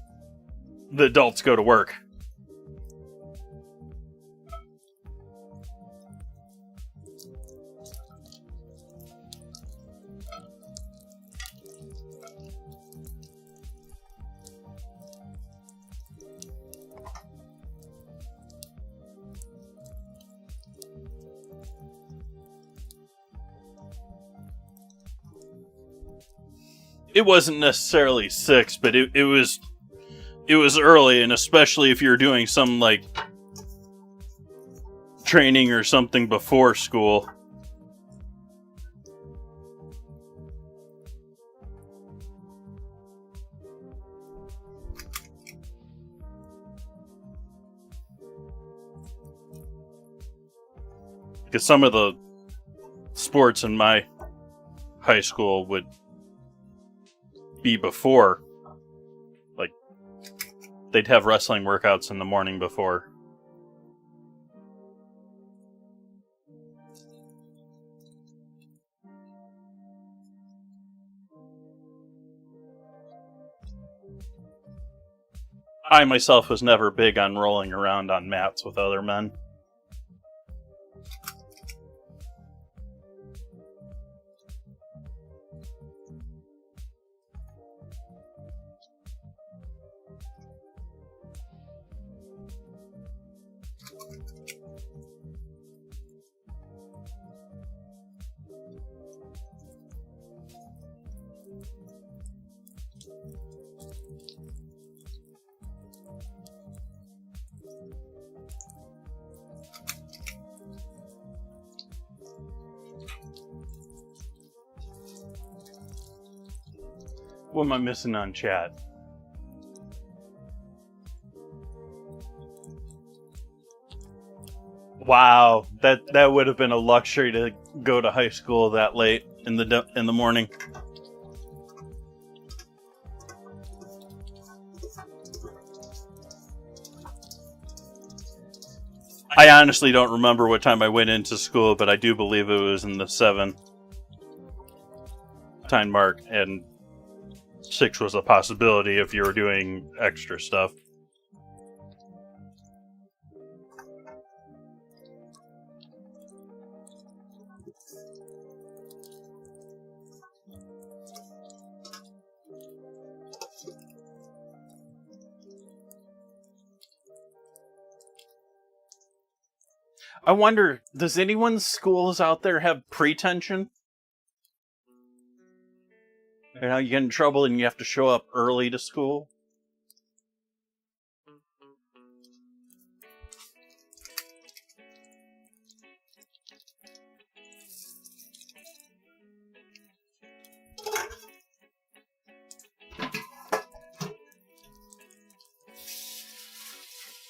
the adults go to work. It wasn't necessarily 6, but it was early, and especially if you're doing some like training or something before school. Because some of the sports in my high school would be before. Like, they'd have wrestling workouts in the morning before. I myself was never big on rolling around on mats with other men. What am I missing on chat? Wow, that would have been a luxury to go to high school that late in the morning. I honestly don't remember what time I went into school, but I do believe it was in the 7 time mark, and 6 was a possibility if you were doing extra stuff. I wonder, does anyone's schools out there have pretension? You know, you get in trouble and you have to show up early to school?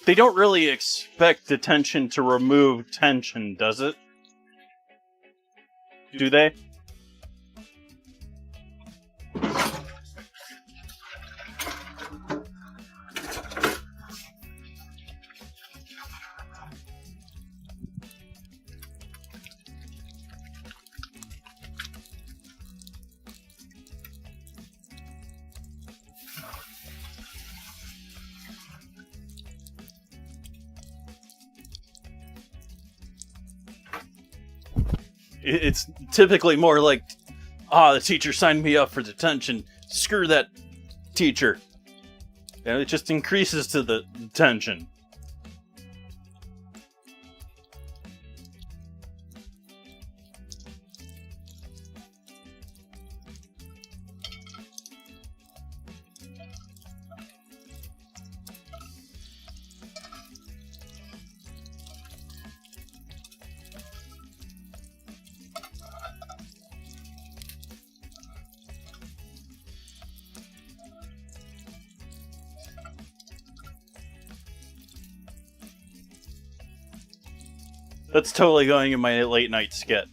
They don't really expect detention to remove tension, does it? Do they? It's typically more like, the teacher signed me up for detention. Screw that teacher. And it just increases to the tension. That's totally going in my late night skit.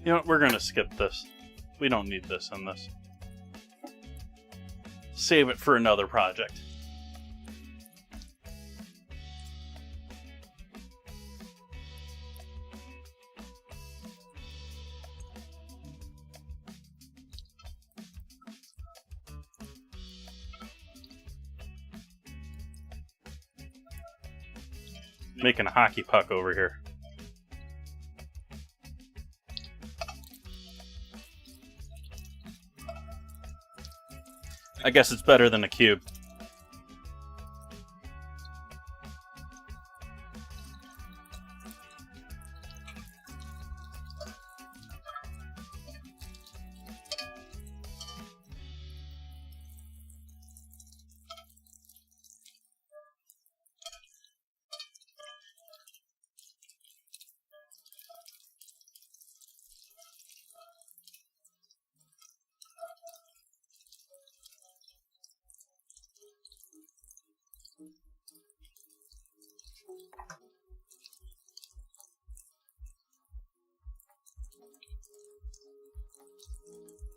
You know what, we're gonna skip this. We don't need this in this. Save it for another project. Making a hockey puck over here. I guess it's better than a cube.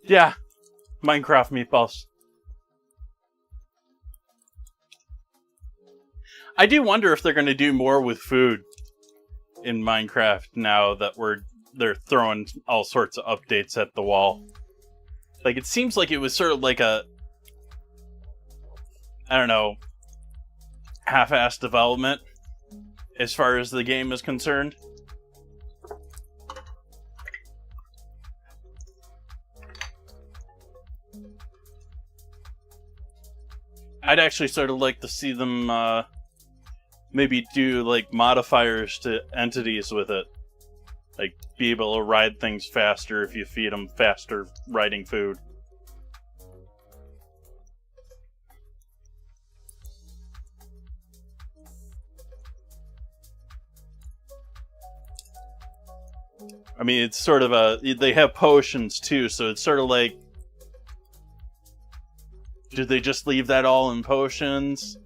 Yeah, Minecraft meatballs. I do wonder if they're going to do more with food in Minecraft now that they're throwing all sorts of updates at the wall. Like, it seems like it was sort of like a, I don't know, half-assed development as far as the game is concerned. I'd actually sort of like to see them maybe do like modifiers to entities with it. Like be able to ride things faster if you feed them faster riding food. I mean, it's sort of they have potions too, so it's sort of like, do they just leave that all in potions?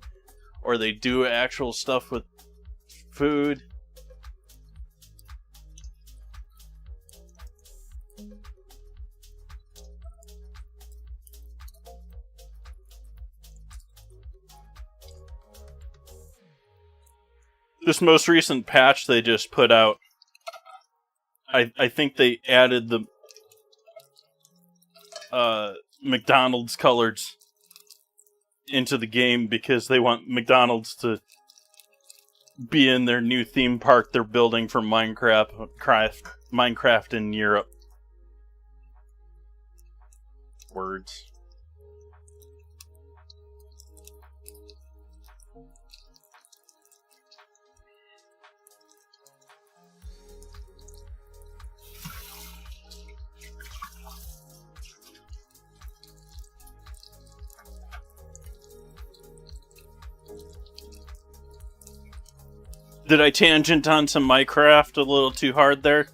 Or they do actual stuff with food? This most recent patch they just put out, I think they added the McDonald's colors into the game because they want McDonald's to be in their new theme park they're building for Minecraft in Europe. Words. Did I tangent on some Minecraft a little too hard there?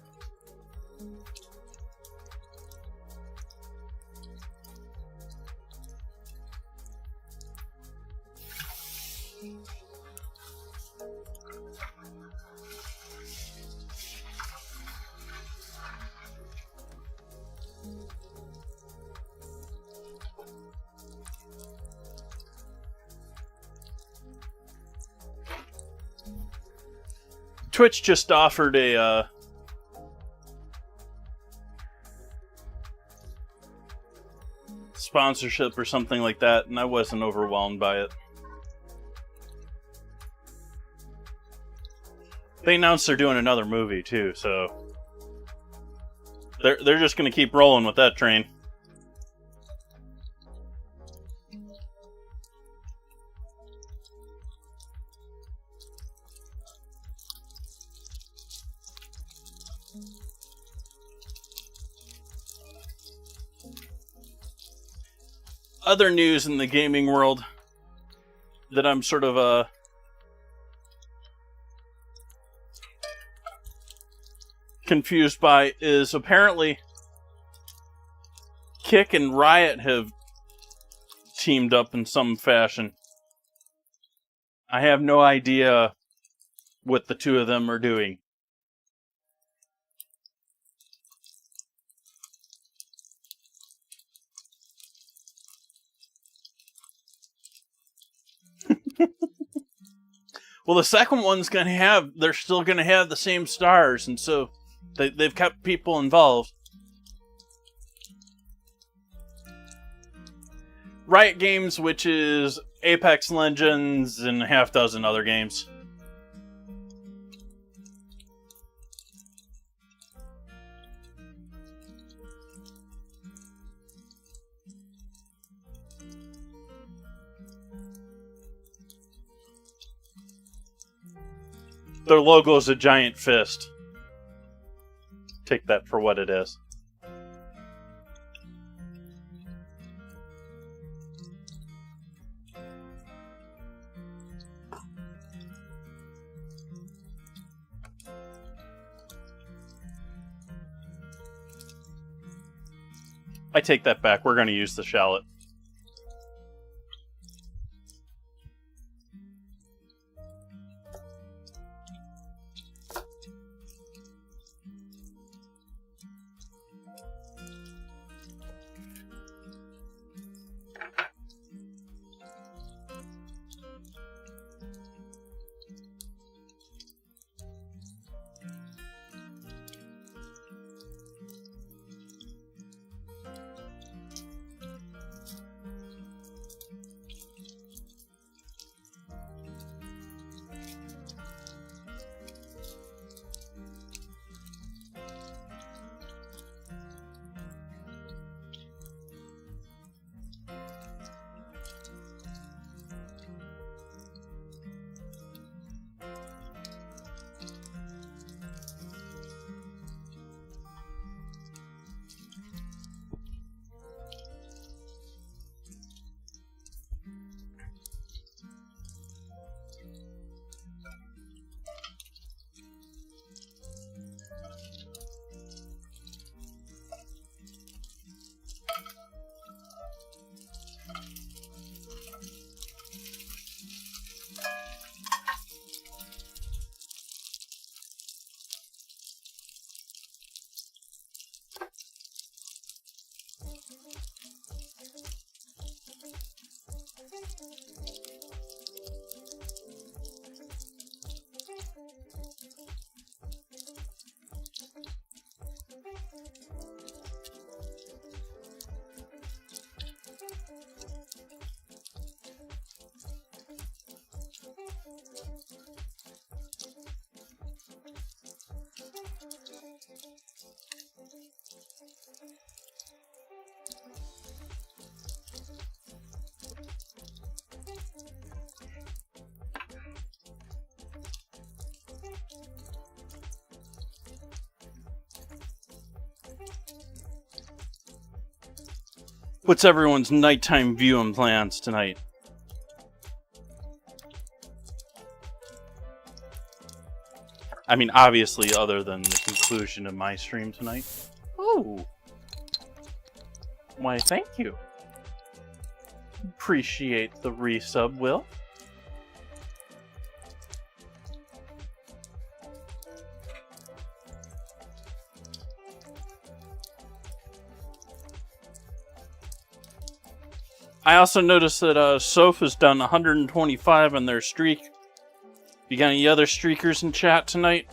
Twitch just offered a sponsorship or something like that, and I wasn't overwhelmed by it. They announced they're doing another movie too, so they're just gonna keep rolling with that train. Other news in the gaming world that I'm sort of confused by is apparently Kick and Riot have teamed up in some fashion. I have no idea what the two of them are doing. Well, the second one's they're still gonna have the same stars, and so they've kept people involved. Riot Games, which is Apex Legends and a half dozen other games. Their logo is a giant fist. Take that for what it is. I take that back. We're going to use the shallot. What's everyone's nighttime viewing plans tonight? I mean, obviously, other than the conclusion of my stream tonight. Oh. Why, thank you. Appreciate the resub, Will. I also noticed that Sofa's done 125 on their streak. You got any other streakers in chat tonight?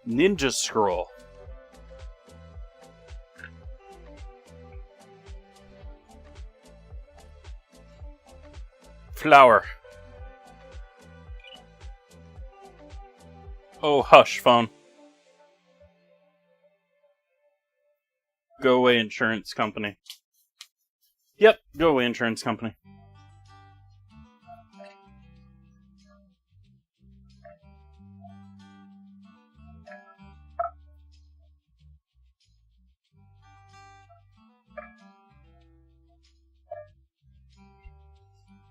Ninja scroll. Flower. Oh, hush, phone. Go away, insurance company. Yep, go away, insurance company.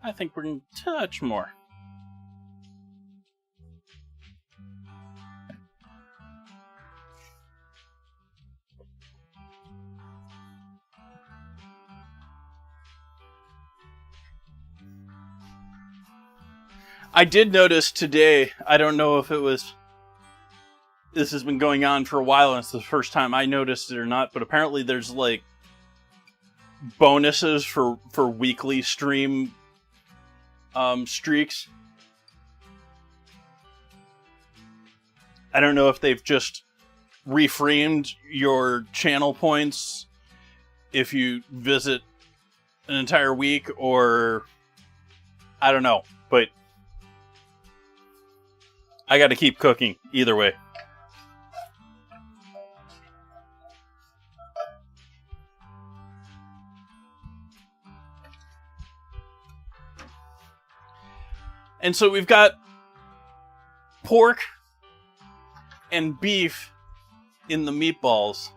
I think we're going to touch more. I did notice today, I don't know if it was, this has been going on for a while and it's the first time I noticed it or not, but apparently there's like bonuses for weekly stream streaks. I don't know if they've just reframed your channel points if you visit an entire week, or I don't know, but I gotta keep cooking either way. And so we've got pork and beef in the meatballs.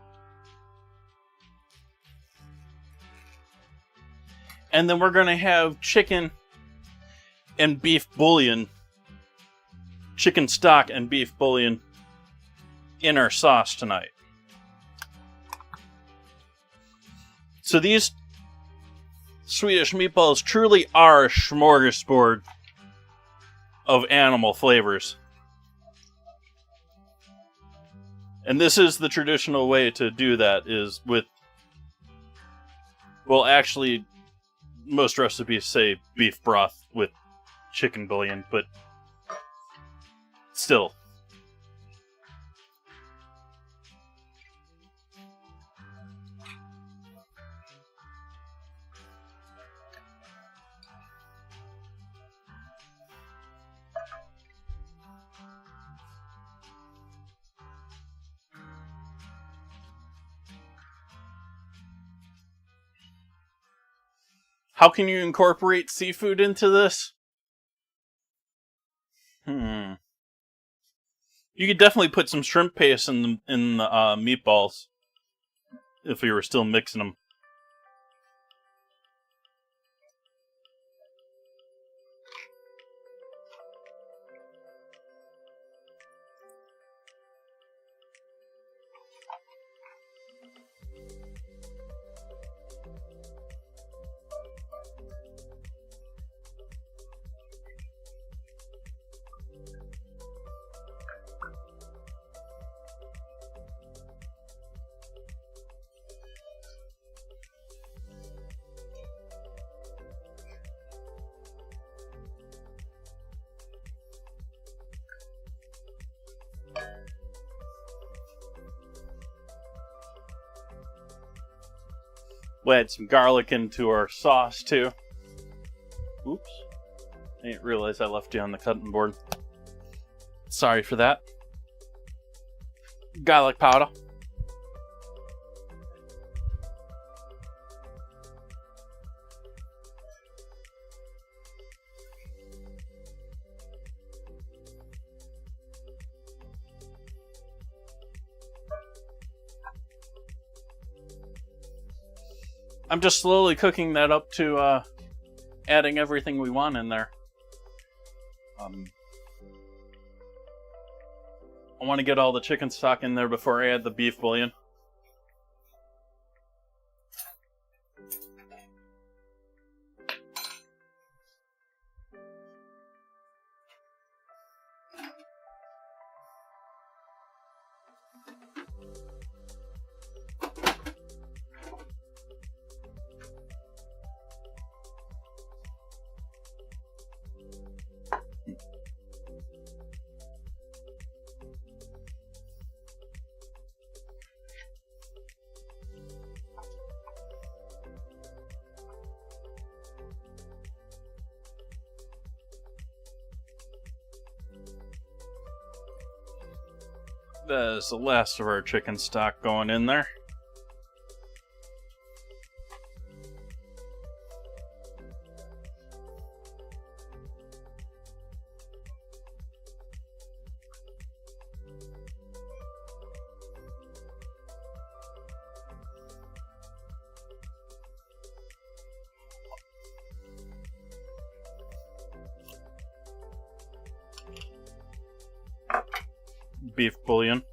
And then we're going to have chicken and beef bouillon. Chicken stock and beef bouillon in our sauce tonight. So these Swedish meatballs truly are a smorgasbord of animal flavors. And this is the traditional way to do that, is with, well, actually, most recipes say beef broth with chicken bouillon, but still. How can you incorporate seafood into this? You could definitely put some shrimp paste in the meatballs if we were still mixing them. We'll add some garlic into our sauce too. Oops. I didn't realize I left you on the cutting board. Sorry for that. Garlic powder. I'm just slowly cooking that up to adding everything we want in there. I want to get all the chicken stock in there before I add the beef bouillon. That is the last of our chicken stock going in there. Beef bouillon.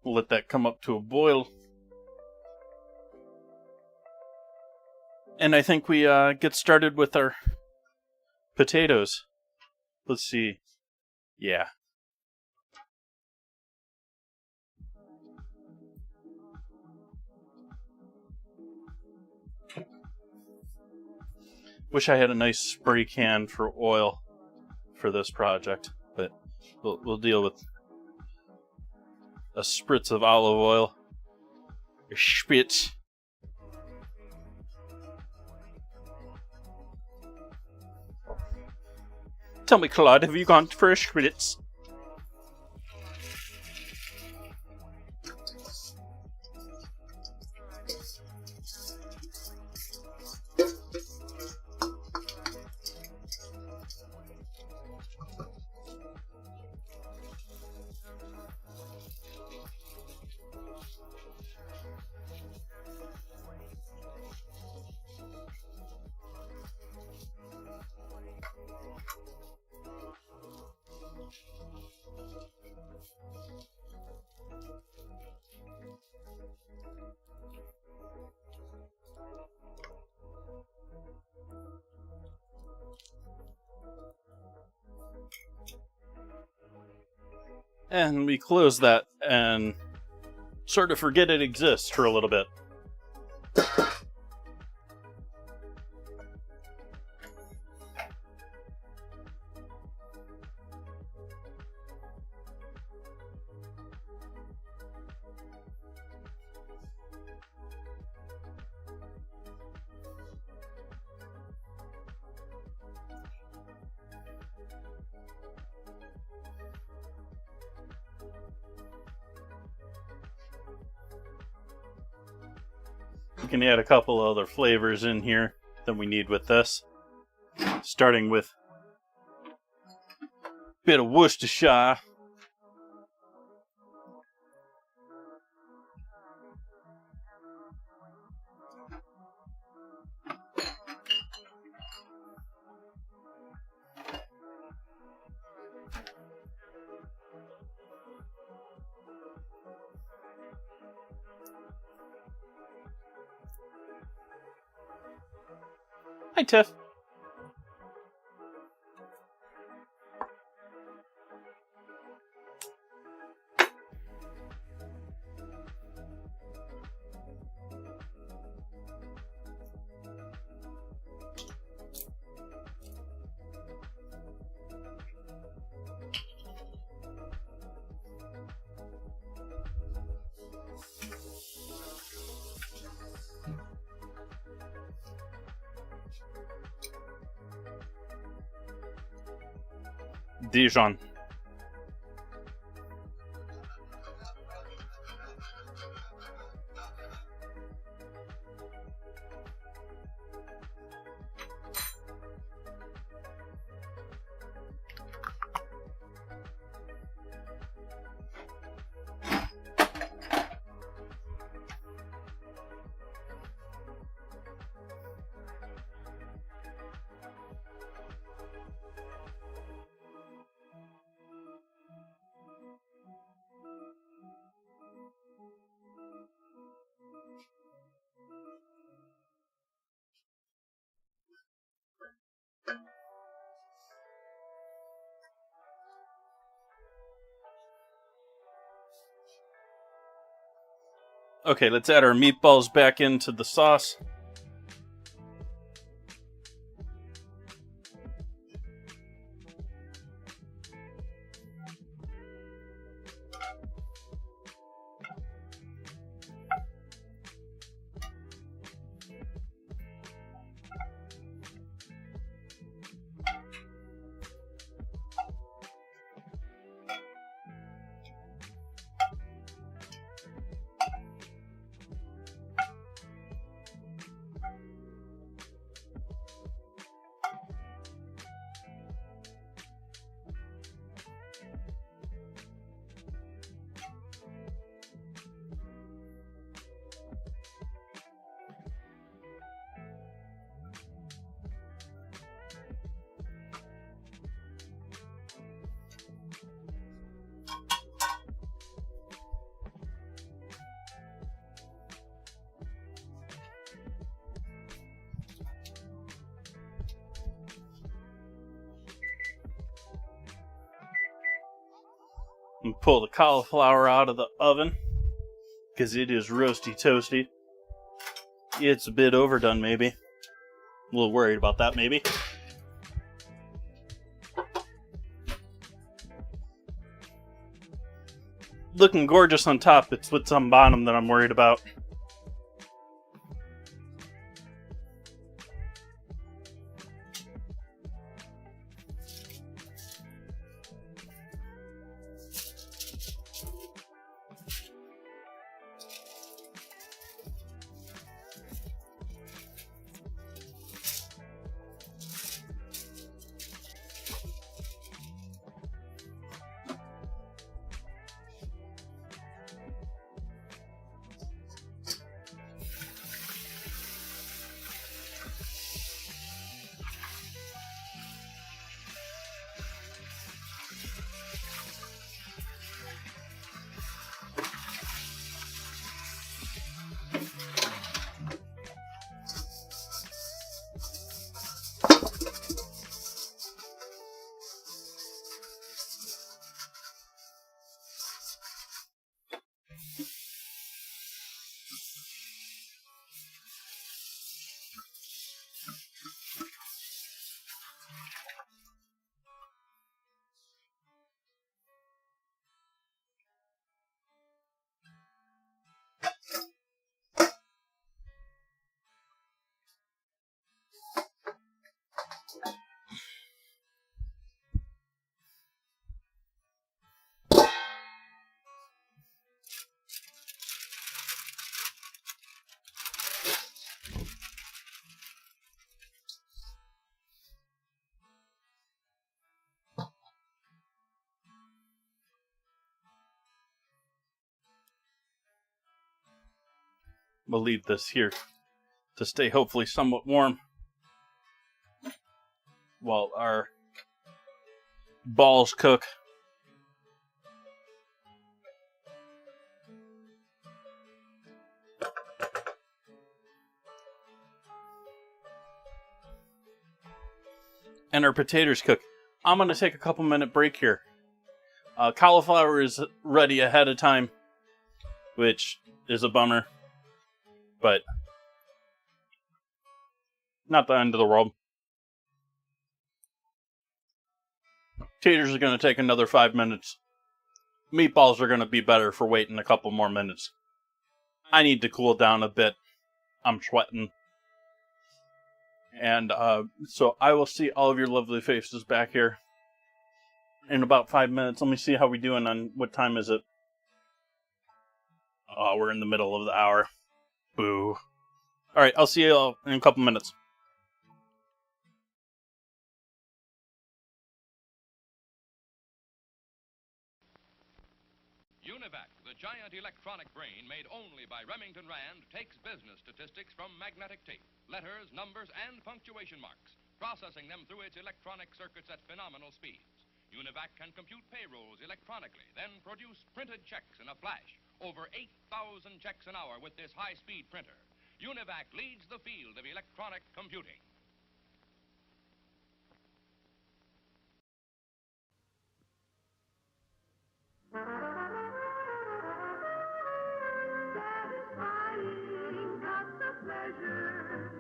We'll let that come up to a boil. And I think we get started with our potatoes. Let's see. Yeah. Wish I had a nice spray can for oil for this project, but we'll deal with a spritz of olive oil. A spritz. Tell me, Claude, have you gone for a spritz? And we close that and sort of forget it exists for a little bit. We can add a couple other flavors in here than we need with this. Starting with a bit of Worcestershire. Hi, Tiff. Dijon. Okay, let's add our meatballs back into the sauce. And pull the cauliflower out of the oven because it is roasty toasty. It's a bit overdone, maybe. A little worried about that, maybe. Looking gorgeous on top. It's what's on bottom that I'm worried about. We'll leave this here to stay hopefully somewhat warm while our balls cook. And our potatoes cook. I'm going to take a couple minute break here. Cauliflower is ready ahead of time, which is a bummer, but not the end of the world. Taters are going to take another 5 minutes. Meatballs are going to be better for waiting a couple more minutes. I need to cool down a bit. I'm sweating. And so I will see all of your lovely faces back here in about 5 minutes. Let me see how we're doing on what time is it. Oh, we're in the middle of the hour. Boo. Alright, I'll see you all in a couple minutes. Univac, the giant electronic brain made only by Remington Rand, takes business statistics from magnetic tape, letters, numbers, and punctuation marks, processing them through its electronic circuits at phenomenal speeds. Univac can compute payrolls electronically, then produce printed checks in a flash. Over 8,000 checks an hour with this high-speed printer. Univac leads the field of electronic computing. Satisfying, cups of pleasure.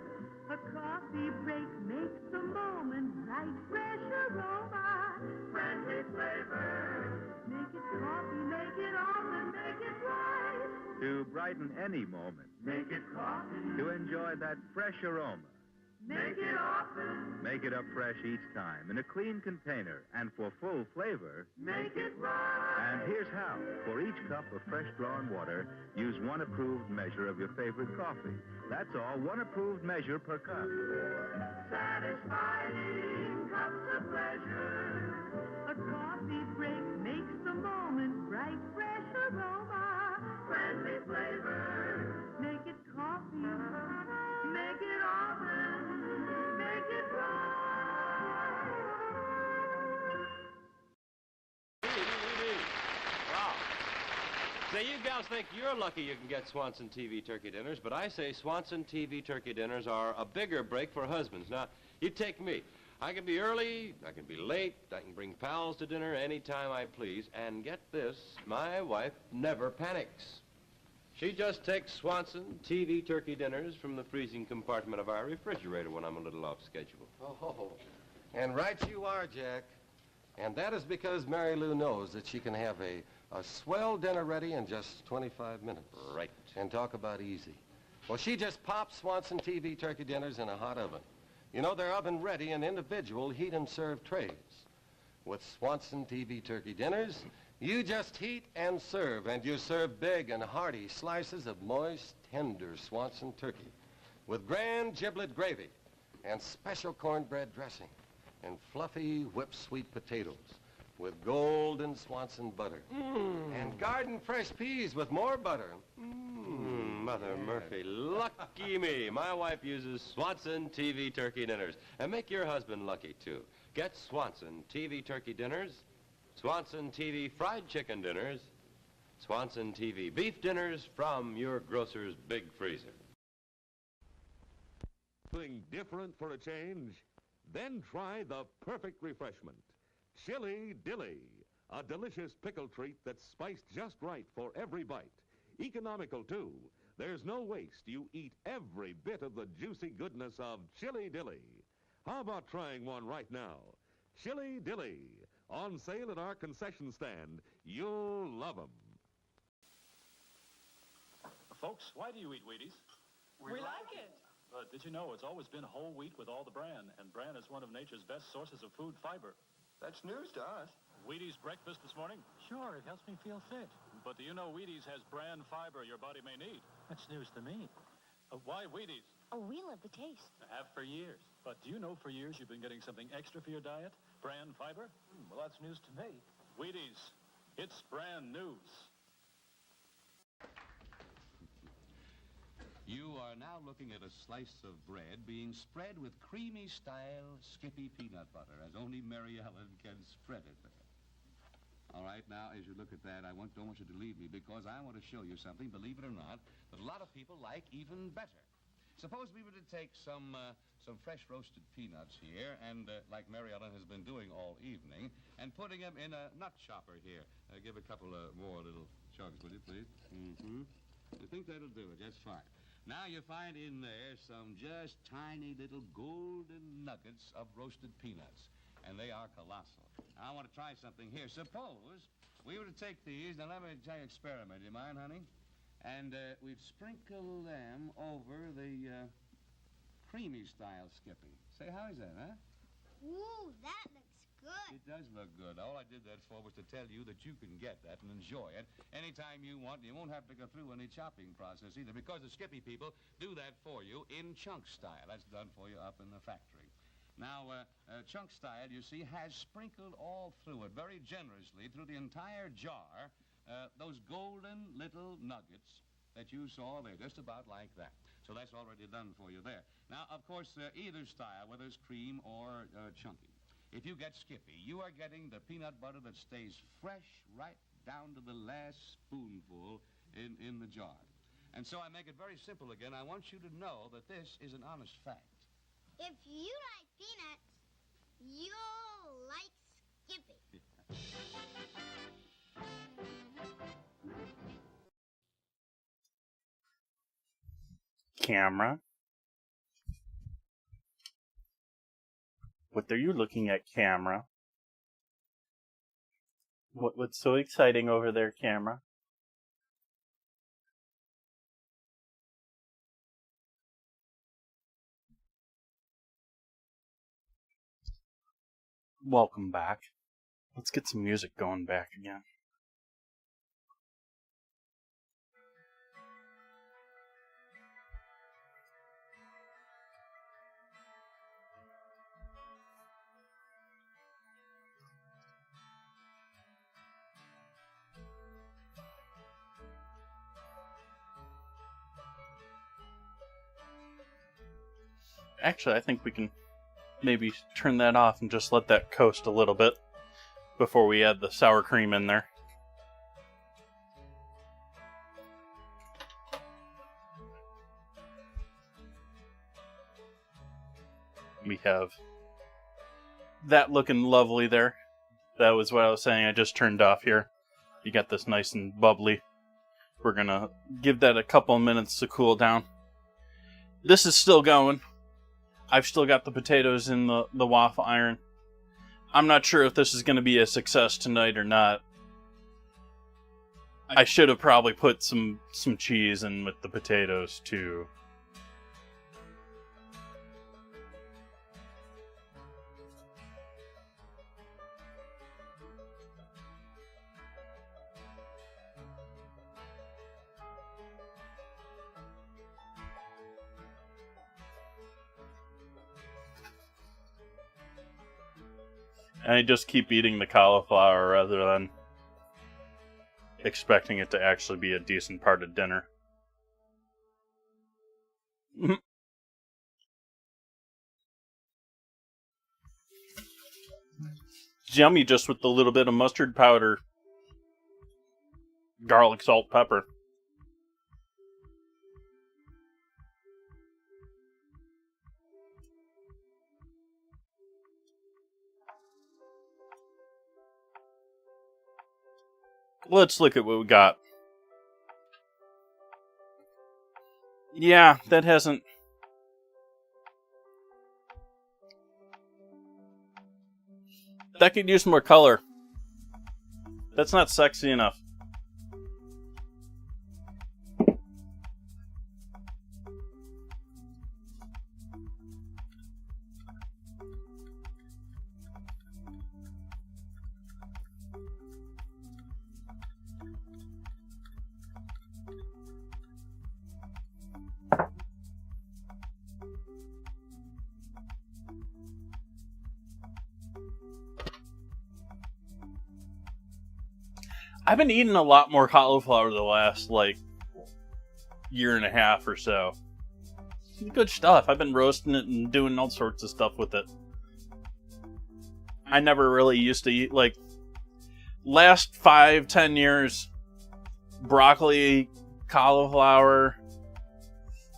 A coffee break makes the moment right. Fresh aroma, friendly flavor. Make it coffee, make it often, make it right. To brighten any moment, Make it coffee, to enjoy that fresh aroma. make it often, Make it up fresh each time in a clean container, and for full flavor. make it right. And here's how. For each cup of fresh drawn water, use one approved measure of your favorite coffee. That's all, one approved measure per cup. Satisfying, cups of pleasure. A coffee break makes the moment right. Fresh aroma, friendly flavor. Make it coffee, make it often, make it right. Wow. Say, you gals think you're lucky you can get Swanson TV turkey dinners, but I say Swanson TV turkey dinners are a bigger break for husbands. Now, you take me. I can be early, I can be late, I can bring pals to dinner anytime I please, and get this, my wife never panics. She just takes Swanson TV turkey dinners from the freezing compartment of our refrigerator when I'm a little off schedule. Oh, and right you are, Jack. And that is because Mary Lou knows that she can have a swell dinner ready in just 25 minutes. Right. And talk about easy. Well, she just pops Swanson TV turkey dinners in a hot oven. You know, they're oven ready in individual heat and serve trays. With Swanson TV turkey dinners, you just heat and you serve big and hearty slices of moist, tender Swanson turkey with grand giblet gravy and special cornbread dressing and fluffy whipped sweet potatoes with golden Swanson butter and garden fresh peas with more butter. Mother Murphy, lucky me. My wife uses Swanson TV turkey dinners. And make your husband lucky, too. Get Swanson TV turkey dinners, Swanson TV fried chicken dinners, Swanson TV beef dinners from your grocer's big freezer. Something different for a change? Then try the perfect refreshment, Chili Dilly, a delicious pickle treat that's spiced just right for every bite. Economical, too. There's no waste. You eat every bit of the juicy goodness of Chili Dilly. How about trying one right now? Chili Dilly, on sale at our concession stand. You'll love them. Folks, why do you eat Wheaties? We like it. Did you know it's always been whole wheat with all the bran, and bran is one of nature's best sources of food fiber. That's news to us. Wheaties breakfast this morning? Sure, it helps me feel fit. But do you know Wheaties has bran fiber your body may need? That's news to me. Why Wheaties? Oh, we love the taste. Have for years. But do you know for years you've been getting something extra for your diet? Bran fiber? Well, that's news to me. Wheaties. It's brand news. now looking at a slice of bread being spread with creamy-style Skippy peanut butter, as only Mary Ellen can spread it there. All right, now, as you look at that, don't want you to leave me, because I want to show you something, believe it or not, that a lot of people like even better. Suppose we were to take some fresh roasted peanuts here, and like Mary Ellen has been doing all evening, and putting them in a nut chopper here. Give a couple more little chugs, will you, please? Mm-hmm. I think that'll do it. That's fine. Now you find in there some just tiny little golden nuggets of roasted peanuts, and they are colossal. Now, I want to try something here. Suppose we were to take these, now let me try an experiment. Do you mind, honey? And we'd sprinkle them over the creamy-style Skippy. Say, how is that, huh? Ooh, that looks good. It does look good. All I did that for was to tell you that you can get that and enjoy it anytime you want. You won't have to go through any chopping process either, because the Skippy people do that for you in chunk style. That's done for you up in the factory. Now, chunk style, you see, has sprinkled all through it very generously through the entire jar those golden little nuggets that you saw there, just about like that. So that's already done for you there. Now, of course, either style, whether it's cream or chunky, if you get Skippy, you are getting the peanut butter that stays fresh right down to the last spoonful in the jar. And so I make it very simple again. I want you to know that this is an honest fact. If you like peanuts, you'll like Skippy. Camera. What are you looking at, camera? What's so exciting over there, camera? Welcome back. Let's get some music going back again. Actually, I think we can maybe turn that off and just let that coast a little bit before we add the sour cream in there. We have that looking lovely there. That was what I was saying. I just turned off here. You got this nice and bubbly. We're gonna give that a couple of minutes to cool down. This is still going. I've still got the potatoes in the waffle iron. I'm not sure if this is going to be a success tonight or not. I should have probably put some cheese in with the potatoes too. And I just keep eating the cauliflower rather than expecting it to actually be a decent part of dinner. It's yummy just with a little bit of mustard powder, garlic, salt, pepper. Let's look at what we got. Yeah, that hasn't... That could use more color. That's not sexy enough. I've been eating a lot more cauliflower the last, year and a half or so. Good stuff. I've been roasting it and doing all sorts of stuff with it. I never really used to eat, like, last 5-10 years, broccoli, cauliflower,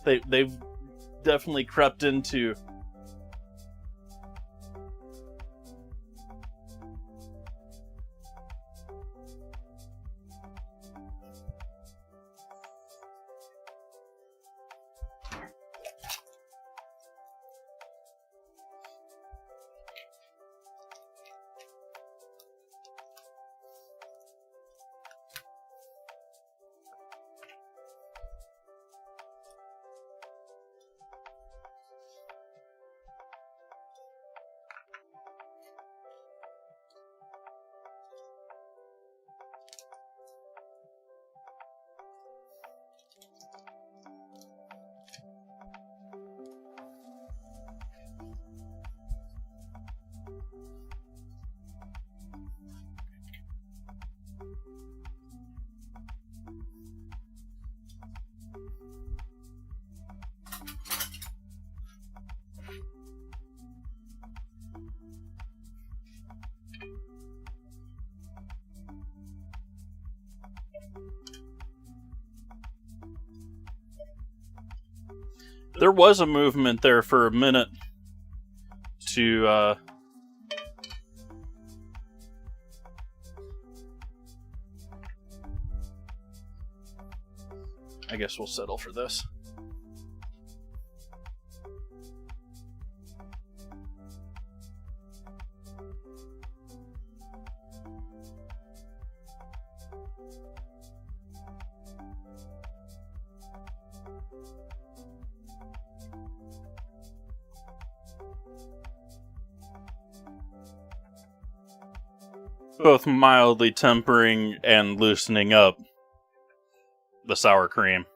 they've definitely crept into. There was a movement there for a minute to I guess we'll settle for this. Both mildly tempering and loosening up the sour cream.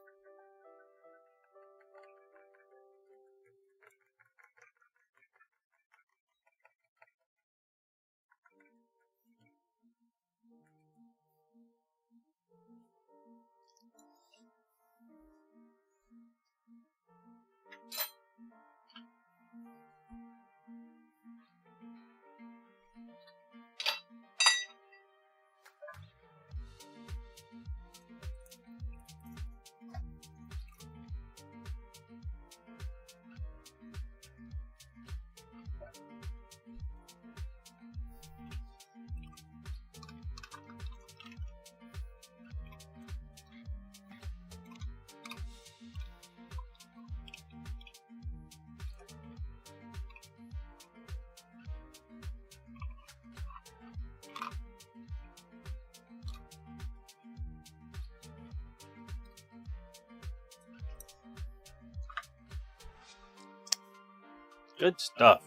Good stuff.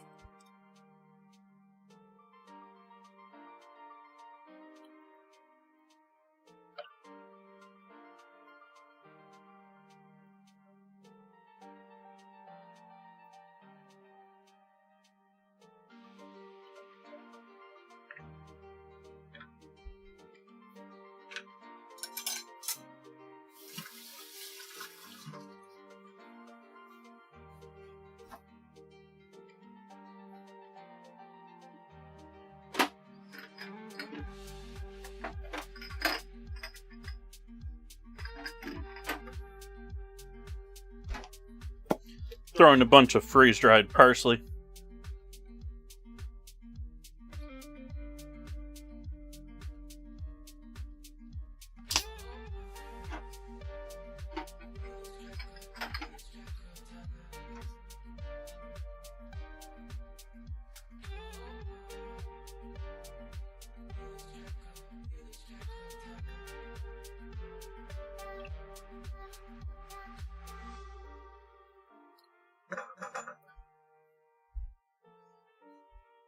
Throw in a bunch of freeze-dried parsley.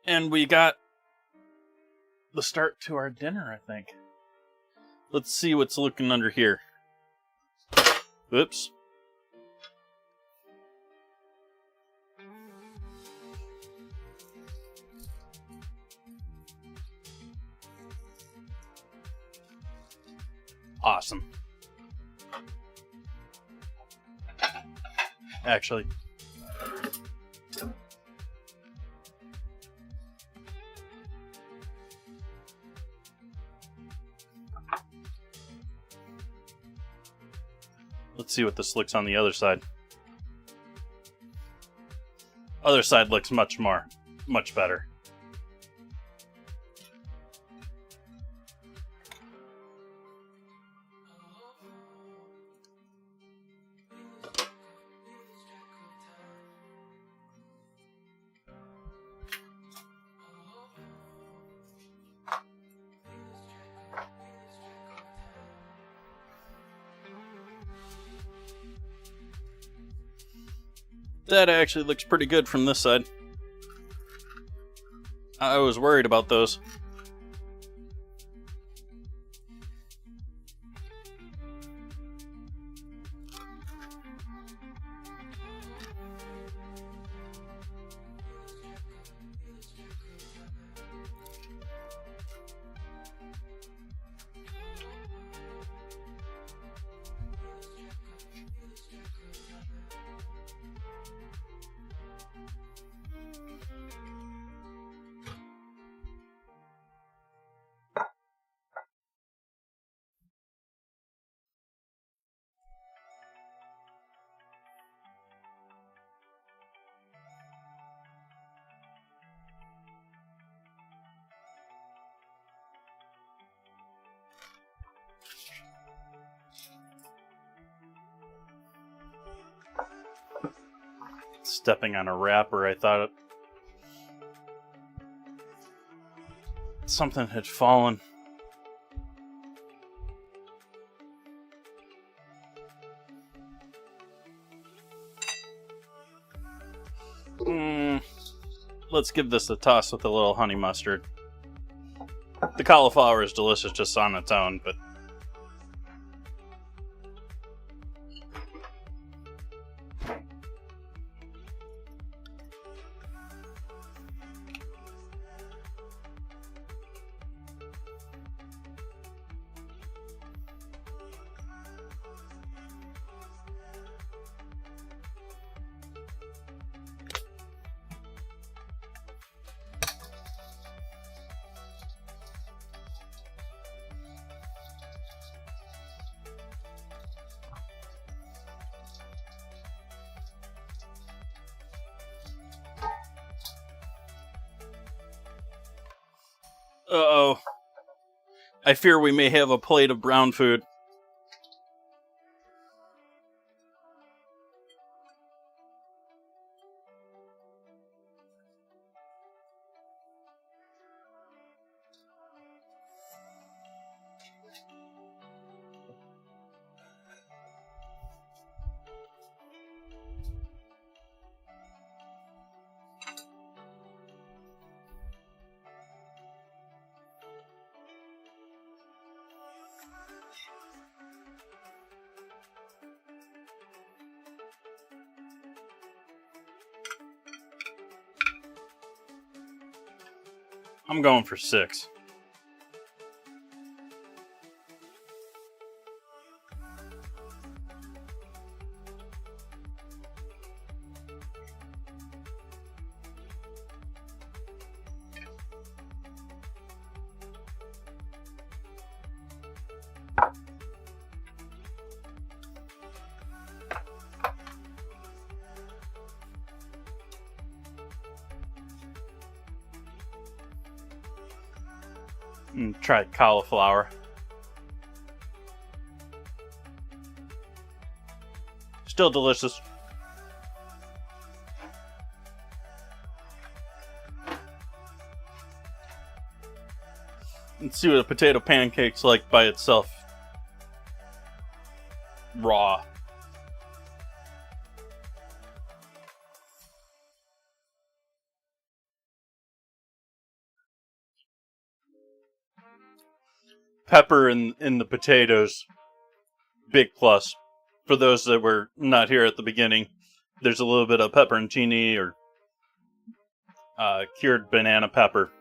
And we got the start to our dinner, I think. Let's see what's looking under here. Oops. Awesome. actually. Let's see what this looks on the other side. Other side looks much better. That actually looks pretty good from this side. I was worried about those. Stepping on a wrapper, I thought something had fallen. Let's give this a toss with a little honey mustard. The cauliflower is delicious just on its own, but uh-oh. I fear we may have a plate of brown food. I'm going for 6. And try cauliflower. Still delicious. Let's see what a potato pancake's like by itself. Raw. Pepper in the potatoes, big plus. For those that were not here at the beginning, there's a little bit of pepperoncini or cured banana pepper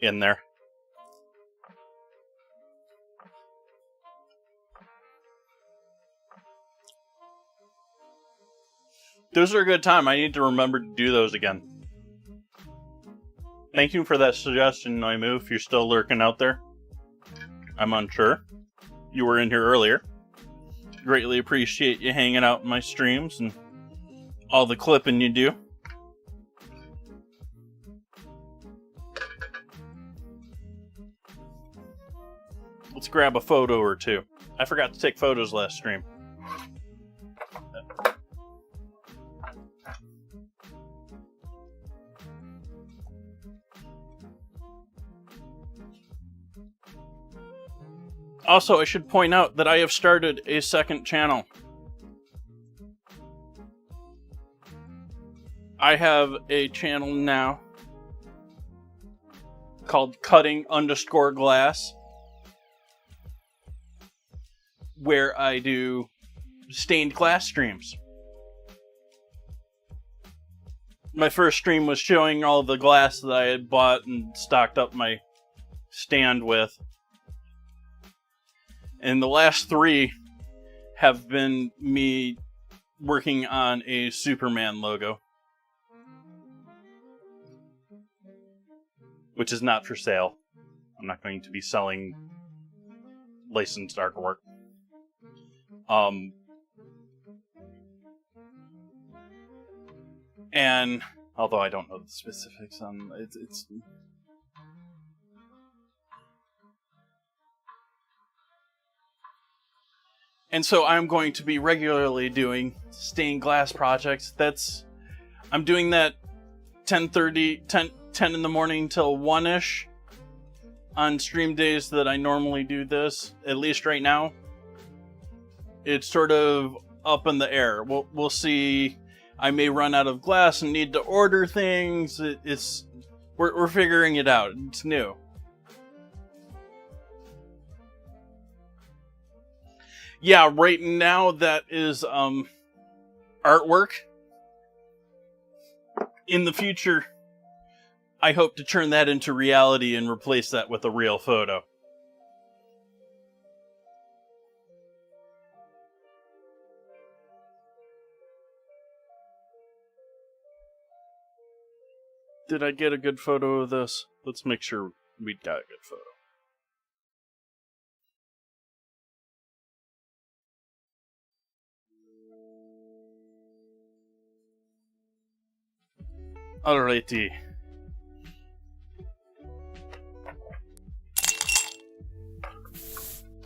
in there. Those are a good time. I need to remember to do those again. Thank you for that suggestion, noimoo, if you're still lurking out there. I'm unsure. You were in here earlier. Greatly appreciate you hanging out in my streams and all the clipping you do. Let's grab a photo or two. I forgot to take photos last stream. Also, I should point out that I have started a second channel. I have a channel now called Cutting_Glass, where I do stained glass streams. My first stream was showing all the glass that I had bought and stocked up my stand with. And the last 3 have been me working on a Superman logo, which is not for sale. I'm not going to be selling licensed artwork. And although I don't know the specifics on it's and so I'm going to be regularly doing stained glass projects. I'm doing that 10 in the morning till 1-ish on stream days that I normally do this, at least right now. It's sort of up in the air. We'll see. I may run out of glass and need to order things. We're figuring it out. It's new. Yeah, right now that is artwork. In the future, I hope to turn that into reality and replace that with a real photo. Did I get a good photo of this? Let's make sure we got a good photo. Alrighty.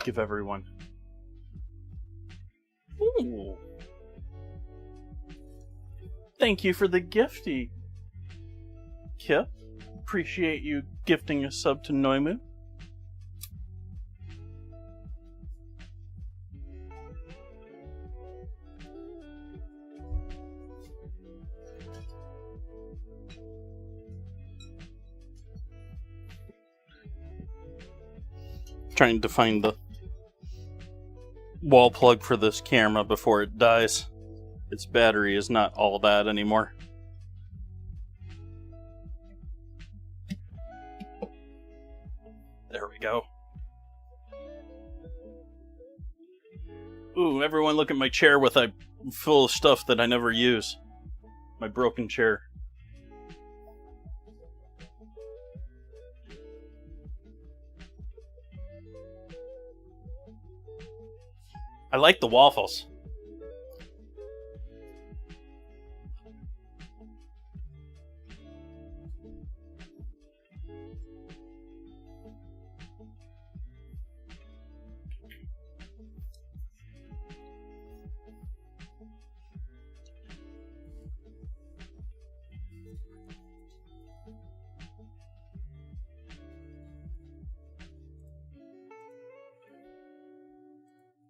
Give everyone. Ooh. Thank you for the gifty, Kip. Appreciate you gifting a sub to noimoo. Trying to find the wall plug for this camera before it dies. Its battery is not all that anymore. There we go. Ooh, everyone look at my chair full of stuff that I never use. My broken chair. I like the waffles.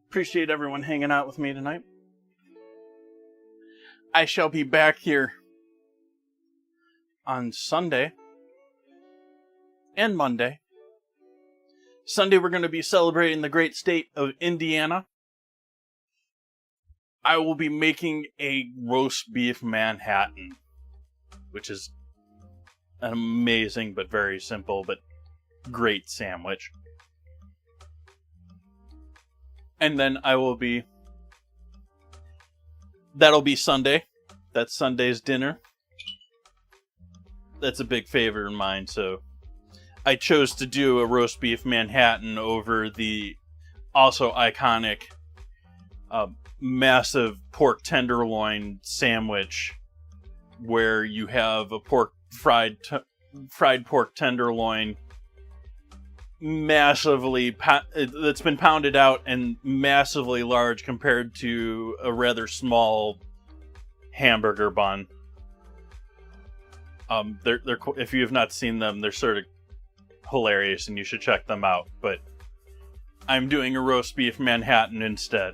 Appreciate everyone hanging out with me tonight. I shall be back here on Sunday and Monday. Sunday we're going to be celebrating the great state of Indiana. I will be making a roast beef Manhattan, which is an amazing but very simple but great sandwich. And then that'll be Sunday. That's Sunday's dinner. That's a big favorite of mine, so I chose to do a roast beef Manhattan over the also iconic massive pork tenderloin sandwich, where you have a fried pork tenderloin that's been pounded out and massively large compared to a rather small hamburger bun. They're if you have not seen them, they're sort of hilarious and you should check them out. But I'm doing a roast beef Manhattan instead.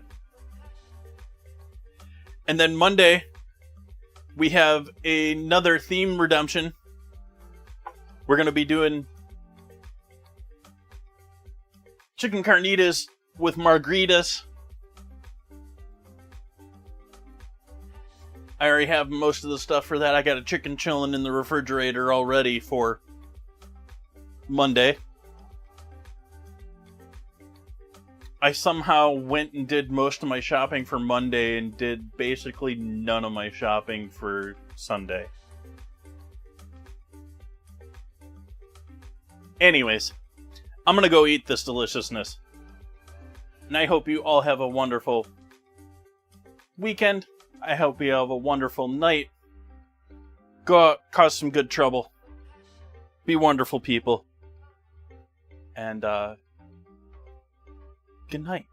And then Monday, we have another theme redemption. We're going to be doing chicken carnitas with margaritas. I already have most of the stuff for that. I got a chicken chilling in the refrigerator already for Monday. I somehow went and did most of my shopping for Monday and did basically none of my shopping for Sunday. Anyways, I'm gonna go eat this deliciousness. And I hope you all have a wonderful weekend. I hope you have a wonderful night. Go out, cause some good trouble. Be wonderful people. And, good night.